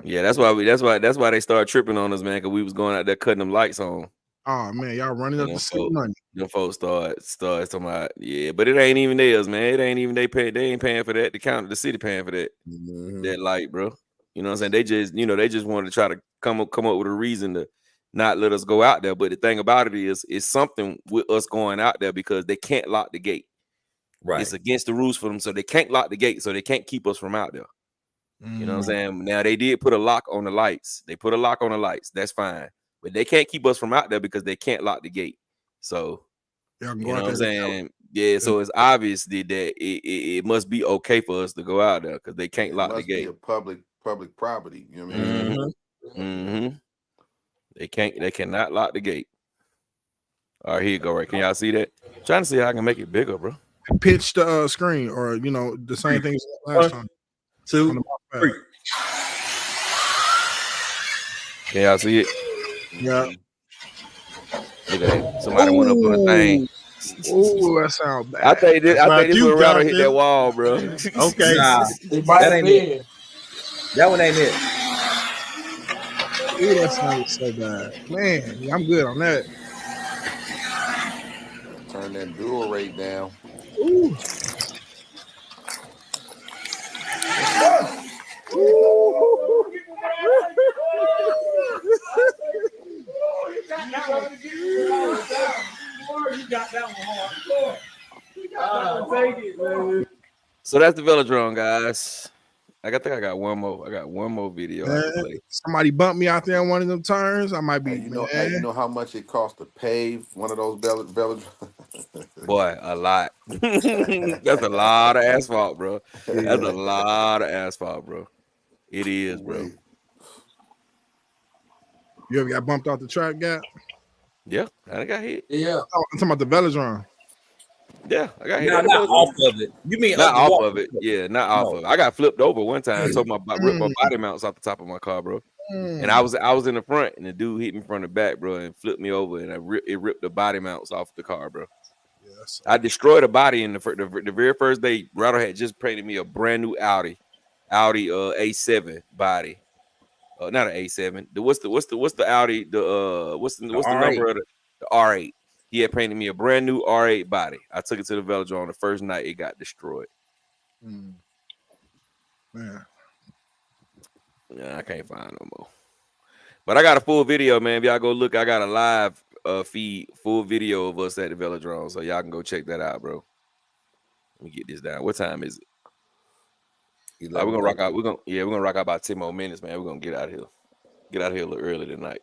Yeah, that's why they started tripping on us, man, because we was going out there cutting them lights on. Oh man, y'all running up the city money. Them folks start talking about, yeah, but it ain't even theirs, man. It ain't even they ain't paying for that. The city paying for that. That light, bro. You know what I'm saying? They just wanted to try to come up with a reason to not let us go out there. But the thing about it is, it's something with us going out there because they can't lock the gate. Right. It's against the rules for them, so they can't lock the gate, so they can't keep us from out there. You know what I'm saying? Now they did put a lock on the lights. That's fine. But they can't keep us from out there because they can't lock the gate. So you know what I'm saying? Yeah, so it's obvious that it must be okay for us to go out there because they can't lock the gate. Be a public property. You know what I mean? They cannot lock the gate. All right, here you go. Right, can y'all see that? I'm trying to see how I can make it bigger, bro. pitch the screen, or you know, the same thing as last time. 2, 3. Can y'all see it? Yeah. Look at that. Somebody went up on the thing. Oh, that sounds bad. I think this one around hit that wall, bro. Okay. Nah, that ain't it. That one ain't it. Ooh, that sounds so bad. Man, yeah, I'm good on that. Turn that dual rate down. Ooh. So that's the Velodrome, guys. I think I got one more. I got one more video. I can play. Somebody bumped me out there on one of them turns. I might be. Hey, you know how much it costs to pave one of those velodromes? Boy, a lot. That's a lot of asphalt, bro. That's a lot of asphalt, bro. It is, bro. You ever got bumped off the track, Gap? Yeah, I got hit. Yeah. Oh, I'm talking about the Velodrome. Yeah, I got hit. Not off of it. You mean not off of it? Yeah, not off of it. I got flipped over one time. So ripped my body mounts off the top of my car, bro. And I was in the front, and the dude hit me from the back, bro, and flipped me over, and it ripped the body mounts off the car, bro. Yes. I destroyed a body in the very first day. Rattle had just painted me a brand new Audi A7 body. Not an A7. What's the Audi? What's the number of the R8? He had painted me a brand new R8 body. I took it to the Velodrome the first night. It got destroyed. Man. Yeah, I can't find no more. But I got a full video, man. If y'all go look, I got a live feed, full video of us at the Velodrome, so y'all can go check that out, bro. Let me get this down. What time is it? We're gonna rock out. We're gonna rock out about 10 more minutes, man. We're gonna get out of here. Get out of here a little early tonight.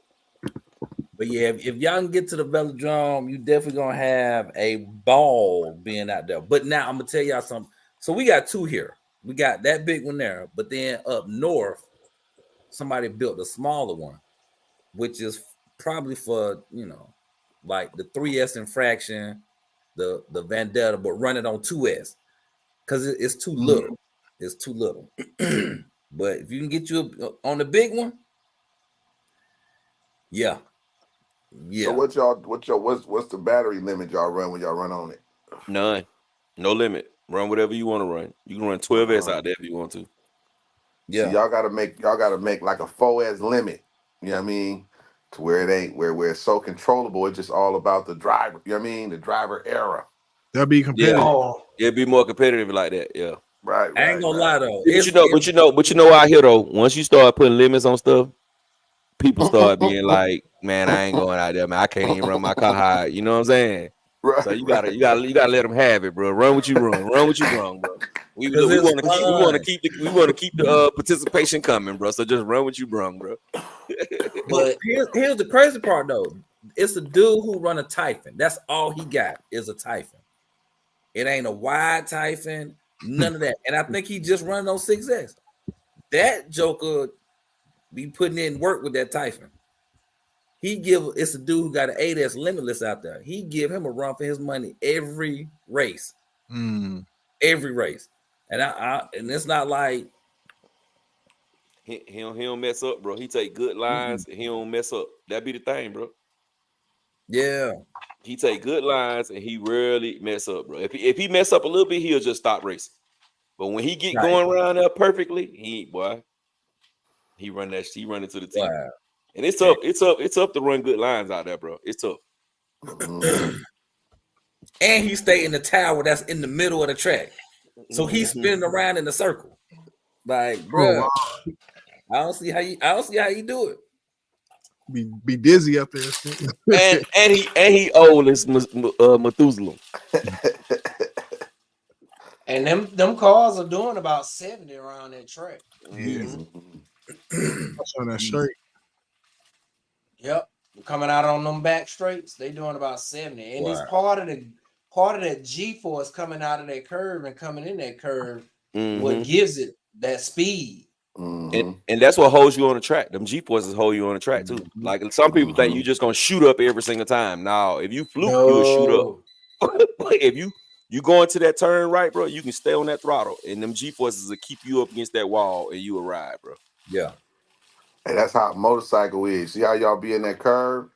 But yeah, if y'all can get to the Velodrome, you definitely gonna have a ball being out there. But now I'm gonna tell y'all something. So we got two here. We got that big one there, but then up north, somebody built a smaller one, which is probably for, you know, like the 3S infraction, the Vendetta, but run it on 2S because it's too little. It's too little. But if you can get you on the big one, yeah. So what's the battery limit y'all run when y'all run on it? None. No limit. Run whatever you want to run. You can run 12S out there if you want to. Yeah. So y'all gotta make like a 4S limit. You know what I mean? To where it ain't where it's so controllable. It's just all about the driver. You know what I mean? The driver era. That'll be competitive. Yeah. It'd be more competitive like that. Yeah. Right. I ain't gonna lie though. But you know out here though, once you start putting limits on stuff, people start being like, man, I ain't going out there, man. I can't even run my car high. You know what I'm saying? Right. So you gotta let them have it, bro. Run what you run. Run what you run, bro. We want to keep the participation coming, bro. So just run what you run, bro. But here's the crazy part though. It's a dude who run a Typhon. That's all he got is a Typhon. It ain't a wide Typhon, none of that. And I think he just running on 6S. That joker be putting in work with that Typhon. It's a dude who got an 8S Limitless out there. He give him a run for his money every race. Every race. And and it's not like he don't mess up, bro. He take good lines and he don't mess up. That be the thing, bro. Yeah. He take good lines and he rarely mess up, bro. If he mess up a little bit, he'll just stop racing. But when he get going around there perfectly, he run into the team. Wow. And it's tough. It's tough to run good lines out there, bro. It's tough. And he stay in the tower that's in the middle of the track. So he's spinning around in a circle. Like, bro, I don't see how you do it. Be dizzy up there. and he old as Methuselah. And them cars are doing about 70 around that track. On that straight. Yep. Coming out on them back straights, they doing about 70. And it's part of that G-force coming out of that curve and coming in that curve, what gives it that speed. And that's what holds you on the track. Them G-forces hold you on the track too. Like some people think you're just gonna shoot up every single time. Now, if you fluke, you'll shoot up. If you You go into that turn right, bro. You can stay on that throttle, and them G forces will keep you up against that wall, and you will ride, bro. Yeah. And that's how a motorcycle is. See how y'all be in that curve?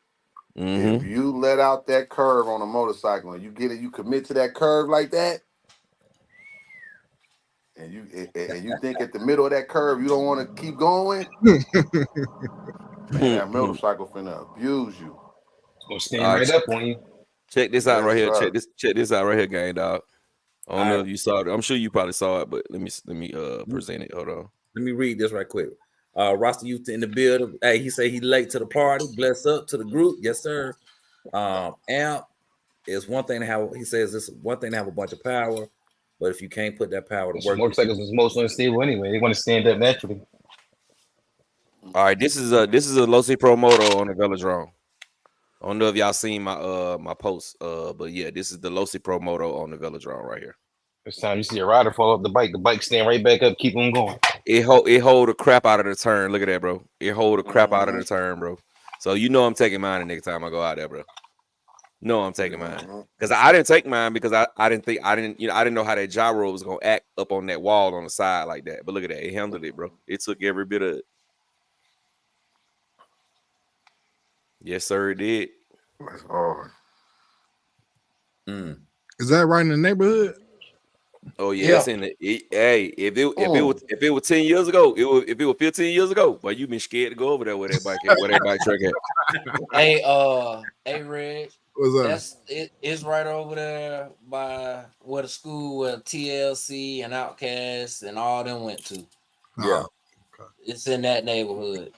If you let out that curve on a motorcycle and you get it, you commit to that curve like that, and you think at the middle of that curve you don't want to keep going, man, that motorcycle finna abuse you. It's gonna stand right up on you. Check this out Yes, right here. sir. Check this out right here, gang dog. I don't know All if you saw it. I'm sure you probably saw it, but let me present it. Hold on. Let me read this right quick. Roster Youth in the building. Hey, he say he late to the party. Bless up to the group. Yes, sir. Amp is one thing to have. He says this is one thing to have a bunch of power, but if you can't put that power to work, Motorcycles is most unstable anyway. They want to stand up naturally. All right, this is a Losi Pro Moto on the Velodrome. I don't know if y'all seen my my post, but yeah, this is the Losi Pro Moto on the Velodrome right here. This time you see a rider fall off the bike stand right back up, keep them going. It hold the crap out of the turn. Look at that, bro. It hold the crap out of the turn, bro. So you know I'm taking mine the next time I go out there, bro. No, I'm taking mine because I didn't take mine because I didn't know how that gyro was gonna act up on that wall on the side like that. But look at that, it handled it, bro. It took every bit of it. Yes, sir, it did. That's hard. Is that right in the neighborhood? Oh yeah, it's in the. Hey, if it was 10 years ago, if it was 15 years ago, but you been scared to go over there with that bike, where that bike truck at. Hey, Reg. What's that? It's right over there by where the school where TLC and Outkast and all them went to. Yeah. It's in that neighborhood.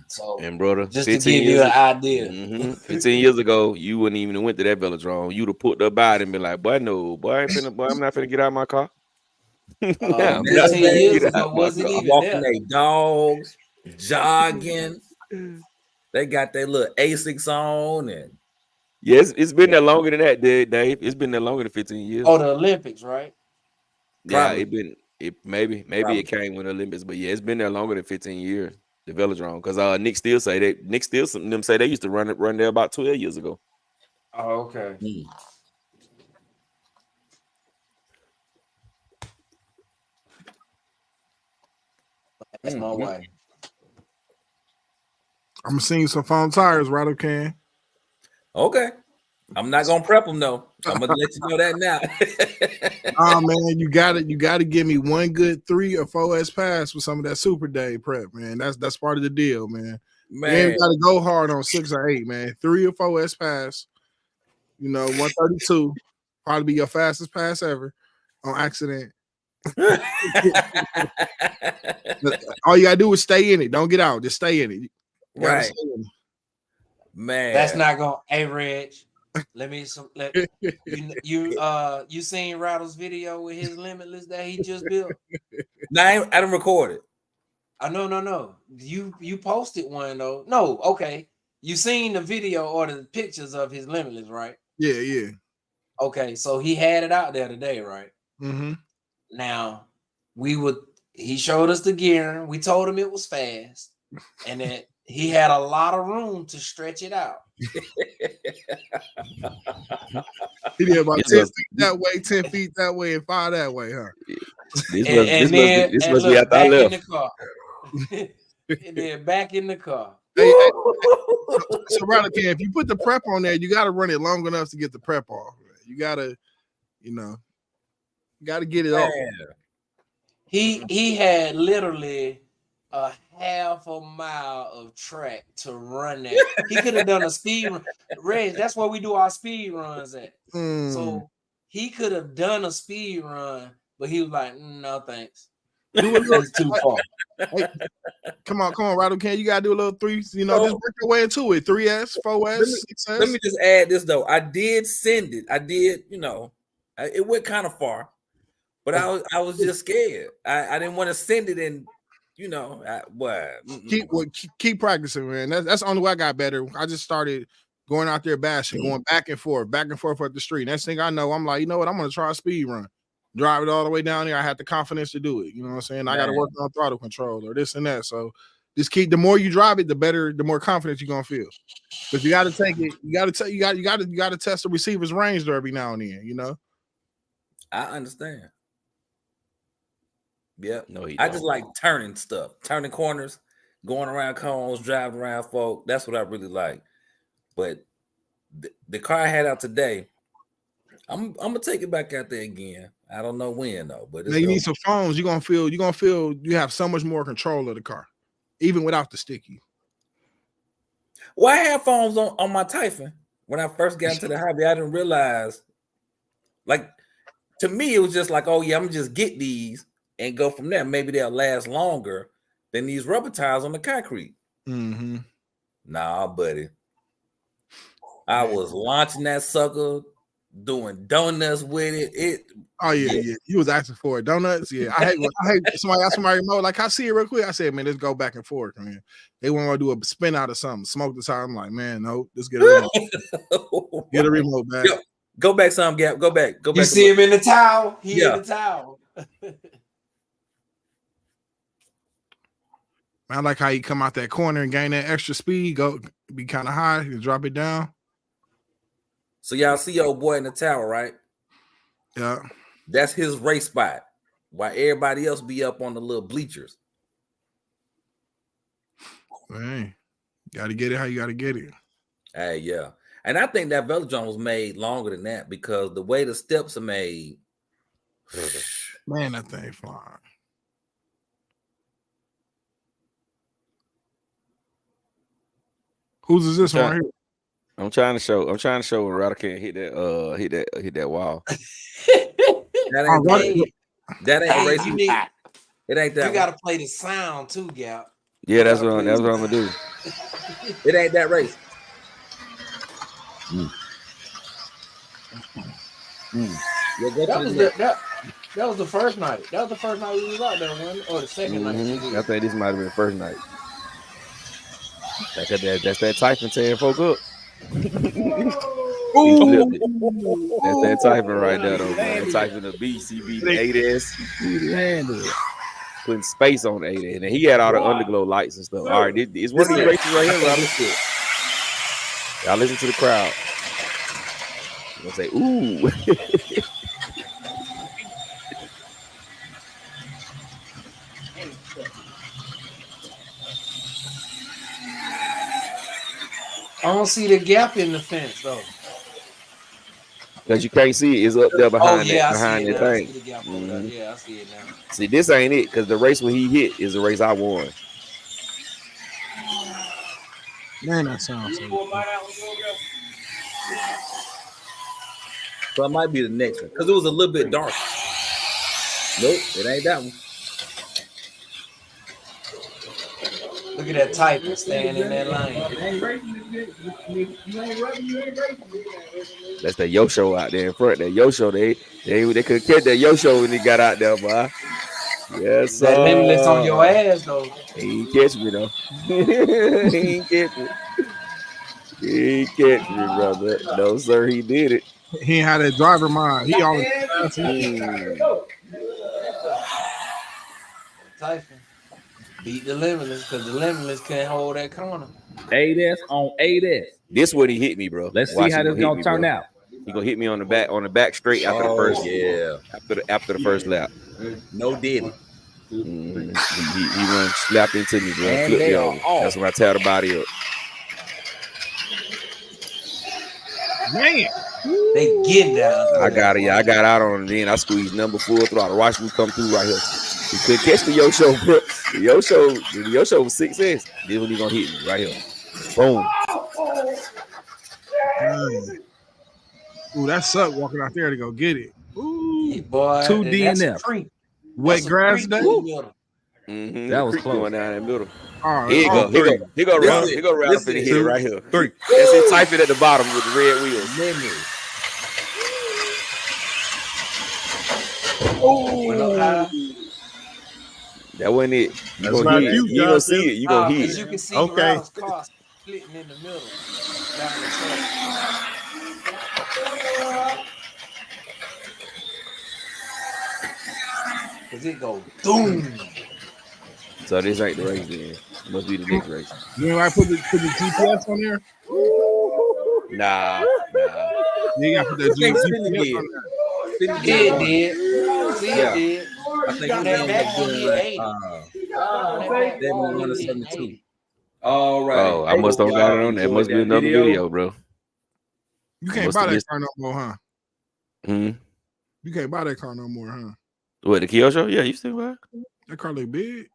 So, and brother, just to give you an idea, 15 years ago, you wouldn't even went to that Velodrome. You'd have put up by it and been like, "Boy, no, boy, I'm not finna get out of my car." 15 years ago wasn't even walking there. their dogs, jogging. They got their little Asics on, and yes, it's been there longer than that, Dave. It's been there longer than 15 years. Oh, the Olympics, right? Yeah, Probably. Maybe Probably. it came with the Olympics, but yeah, it's been there longer than 15 years. The Velodrome, because Nick Steele say they used to run there about 12 years ago. Oh, okay. That's my wife. I'm seeing some foam tires, right? Okay. Okay. I'm not gonna prep them though. I'm gonna let you know that now. Oh man, you gotta give me one good 3 or 4S pass for some of that Super Day prep, man. That's part of the deal, man. You ain't gotta go hard on 6 or 8, man. 3 or 4S pass, 132, probably be your fastest pass ever on accident. All you gotta do is stay in it. Don't get out. Just stay in it. Right. Man. That's not gonna. Hey, Reg. You seen Rattle's video with his Limitless that he just built? No, I didn't record it. No. You posted one though. No, okay. You seen the video or the pictures of his Limitless, right? Yeah. Okay, so he had it out there today, right? Mm-hmm. Now he showed us the gear. We told him it was fast, and that he had a lot of room to stretch it out. He did about 10 feet that way, 10 feet that way, and 5 that way, huh? This must be after I left. In the car. And then back in the car. Hey, so Radical, if you put the prep on there, you got to run it long enough to get the prep off. You got to, get it off. He had literally a half a mile of track to run that. He could have done a speed run. Reg, that's where we do our speed runs at. So he could have done a speed run, but he was like, no, thanks. That's too far. Hey, come on, Radical. You gotta do a little 3, just work your way into it. 3S, 4S, 6S. Let me just add this though. I did send it. I did, it went kind of far, but I was just scared. I didn't want to send it in. Keep practicing, man. That's the only way I got better. I just started going out there bashing, going back and forth up the street. Next thing I know, I'm like, you know what? I'm gonna try a speed run, drive it all the way down there. I had the confidence to do it. You know what I'm saying? I got to work on throttle control or this and that. So just the more you drive it, the more confident you're gonna feel. But you got to take it. You got to test the receiver's range there every now and then. I understand. Yep. No, he I don't. just like turning stuff, turning corners, going around cones, driving around folk. That's what I really like. But the car I had out today, I'm gonna take it back out there again. I don't know when though, but Now you need some phones. You're gonna feel you have so much more control of the car, even without the sticky. Well, I had phones on my Typhon when I first got into the hobby. I didn't realize, like, to me, it was just like, oh yeah, I'm just get these and go from there. Maybe they'll last longer than these rubber tires on the concrete. Mm-hmm. Nah, buddy. I was launching that sucker, doing donuts with it. Oh yeah. You was asking for it. Donuts. Yeah, I hate somebody got somebody remote. Like, I see it real quick. I said, man, let's go back and forth. Man, they want to do a spin out of something, smoke the tire. I'm like, man, no, let's get a remote. Get a remote back. Yo, go back some Gap. Go back. You see him in the towel? He Yeah. in the towel. I like how you come out that corner and gain that extra speed. Go be kind of high and drop it down. So y'all see old boy in the tower, right? Yeah. That's his race spot. While everybody else be up on the little bleachers. Man, got to get it how you got to get it. Hey, yeah. And I think that Velodrome was made longer than that because the way the steps are made. Man, that thing flying. Whose is this one right here? I'm trying to show when Ryder can't hit that wall. That ain't race. You need, it ain't that. You got to play the sound too, Gap. Yeah, that's what I'm gonna do. It ain't that race. That was the first night. That was the first night we was out there, wasn't it? Or the second night. I think this might have been the first night. That's that Typhon tearing folk up. That's that Typhon right there, though, man. Typhon the beast. He beat the 8S. Putting space on the 8S. And he had all the underglow lights and stuff. All right, it's one of these races right here. Y'all listen to the crowd. You're gonna say, ooh. I don't see the gap in the fence though. Because you can't see it. It's up there behind that thing. Yeah, I see it now. See, this ain't it, because the race when he hit is the race I won. Man, that sounds so good. So it might be the next one because it was a little bit dark. Nope, it ain't that one. Look at that Typhon staying in that lane. That's that Yosho out there in front. That Yosho, they could catch that Yosho when he got out there, boy. Yes, sir. That limitless on your ass, though. He ain't catch me, though. He ain't catch me. He ain't catch me, brother. No, sir, he did it. He had a driver mind. He always Typhon beat the limitless because the limitless can't hold that corner. 8S on 8S. This what he hit me, bro. Let's see how this gonna turn out. He gonna hit me on the back straight after the first. Yeah, after the first lap. No diddy. He went slapped into me, bro. And Flipped they me are over. off. That's when I tear the body up. man. They get down. I got out on him. Then I squeezed number full throttle. Watch me come through right here. He couldn't catch the Yosho, bro. The Yosho was 6S. This when he gonna hit me right here. Boom. Ooh, that sucked walking out there to go get it. Ooh, boy, 2 DNF. Wet grass day. Mm-hmm. That was going close. down in the middle. All Here right, you go. He go right up in the hit right here. 3. That's it. Type it at the bottom with the red wheels. That wasn't it. You That's gonna right. hit it. You gonna see it. You gonna hit As it. you can see, Okay. Ronald's car splitting in the middle. Down the track. Cause it goes boom. So this ain't the race then. It must be the next race. You know, I put the GPS on there. Nah. You got to put that GPS on 50 Yeah, it G1. did. See, Yeah. it did. I think Now he that ended back up won't doing hit like 80. That back 71 won't to hit 72. 80. All right. Oh, I must Hope have got it y'all on. That enjoyed must be that another video, bro. You I can't must buy have that missed. car no more, huh? Hmm. You can't buy that car no more, huh? What, the Kyosho? Yeah, you still buy it? That car look big.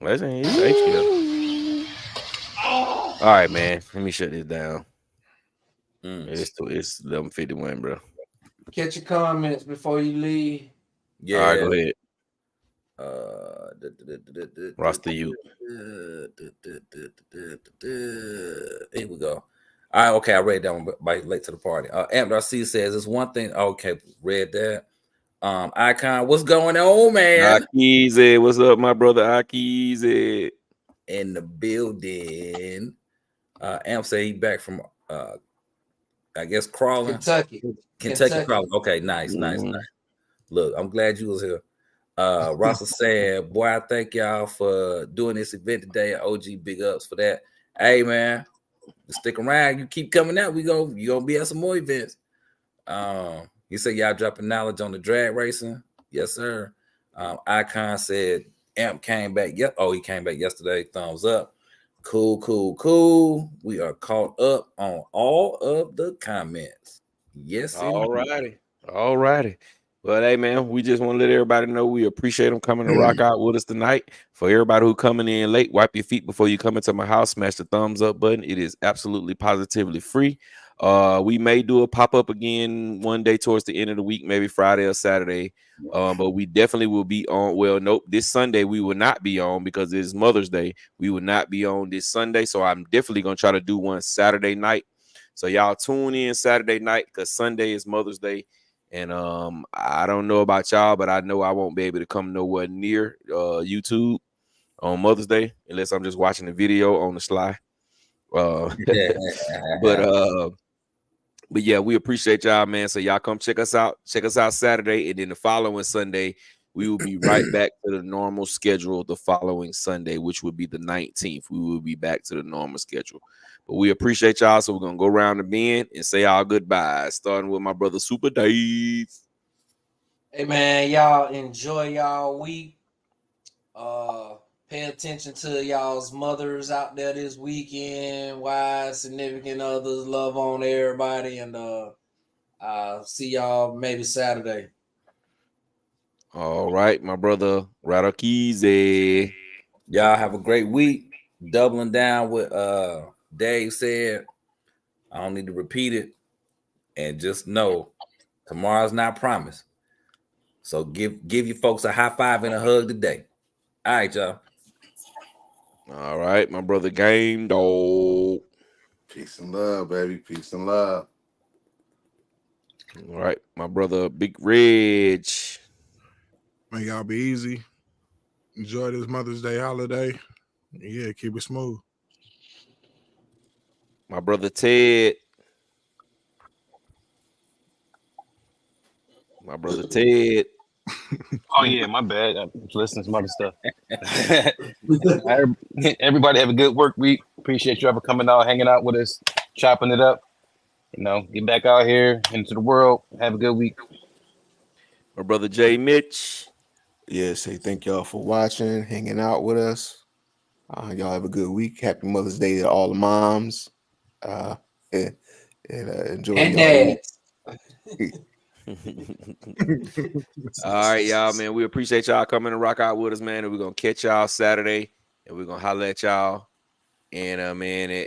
That's it's HQ. All right, man. Let me shut this down. It's 11:51, bro. Catch your comments before you leave. Yeah. All right, go ahead. Roster you. Here we go. All right, okay. I read that one by late to the party. Amp.C says it's one thing. Okay, read that. Icon, what's going on, man? Akize, what's up, my brother Akize? In the building. Amp say he back from I guess crawling. Kentucky crawling. Okay, nice. Look, I'm glad you was here. Russell said, boy, I thank y'all for doing this event today. OG, big ups for that. Hey, man, stick around. You keep coming out. You gonna be at some more events. You said y'all dropping knowledge on the drag racing. Yes, sir. Icon said Amp came back. Yep. Oh, he came back yesterday. Thumbs up. Cool. We are caught up on all of the comments. Yes. All righty. Well, hey, man, we just want to let everybody know we appreciate them coming to rock out with us tonight. For everybody who coming in late, wipe your feet before you come into my house. Smash the thumbs up button. It is absolutely positively free. We may do a pop-up again one day towards the end of the week, maybe Friday or Saturday. But we definitely will be on. Well, nope, this Sunday we will not be on because it is Mother's Day. We will not be on this Sunday. So I'm definitely going to try to do one Saturday night. So y'all tune in Saturday night because Sunday is Mother's Day. And I don't know about y'all, but I know I won't be able to come nowhere near YouTube on Mother's Day unless I'm just watching the video on the sly. But yeah, we appreciate y'all, man. So y'all come check us out. Check us out Saturday, and then the following Sunday we will be right back to the normal schedule. The following Sunday, which would be the 19th, we will be back to the normal schedule. But we appreciate y'all, so we're gonna go around the bend and say our goodbyes, starting with my brother Super Dave. Hey man, y'all enjoy y'all week. Pay attention to y'all's mothers out there this weekend, wives, significant others, love on everybody, and see y'all maybe Saturday. All right, my brother Radakize. Y'all have a great week. Doubling down what Dave said. I don't need to repeat it. And just know tomorrow's not promised. So give you folks a high five and a hug today. All right, y'all. All right, my brother Game Dog. Peace and love, baby. Peace and love. All right, my brother Big Reg. Man, y'all be easy. Enjoy this Mother's Day holiday. Yeah, keep it smooth. My brother Ted. My brother Ted. Oh yeah, my bad. I'm listening to some other stuff. Everybody have a good work week. Appreciate you ever coming out, hanging out with us, chopping it up. You know, get back out here into the world. Have a good week. My brother Jay Mitch. Yeah, say thank y'all for watching, hanging out with us. Y'all have a good week. Happy Mother's Day to all the moms. And enjoy and y'all. All right, y'all, man. We appreciate y'all coming to rock out with us, man. And we're gonna catch y'all Saturday, and we're gonna holler at y'all. And man,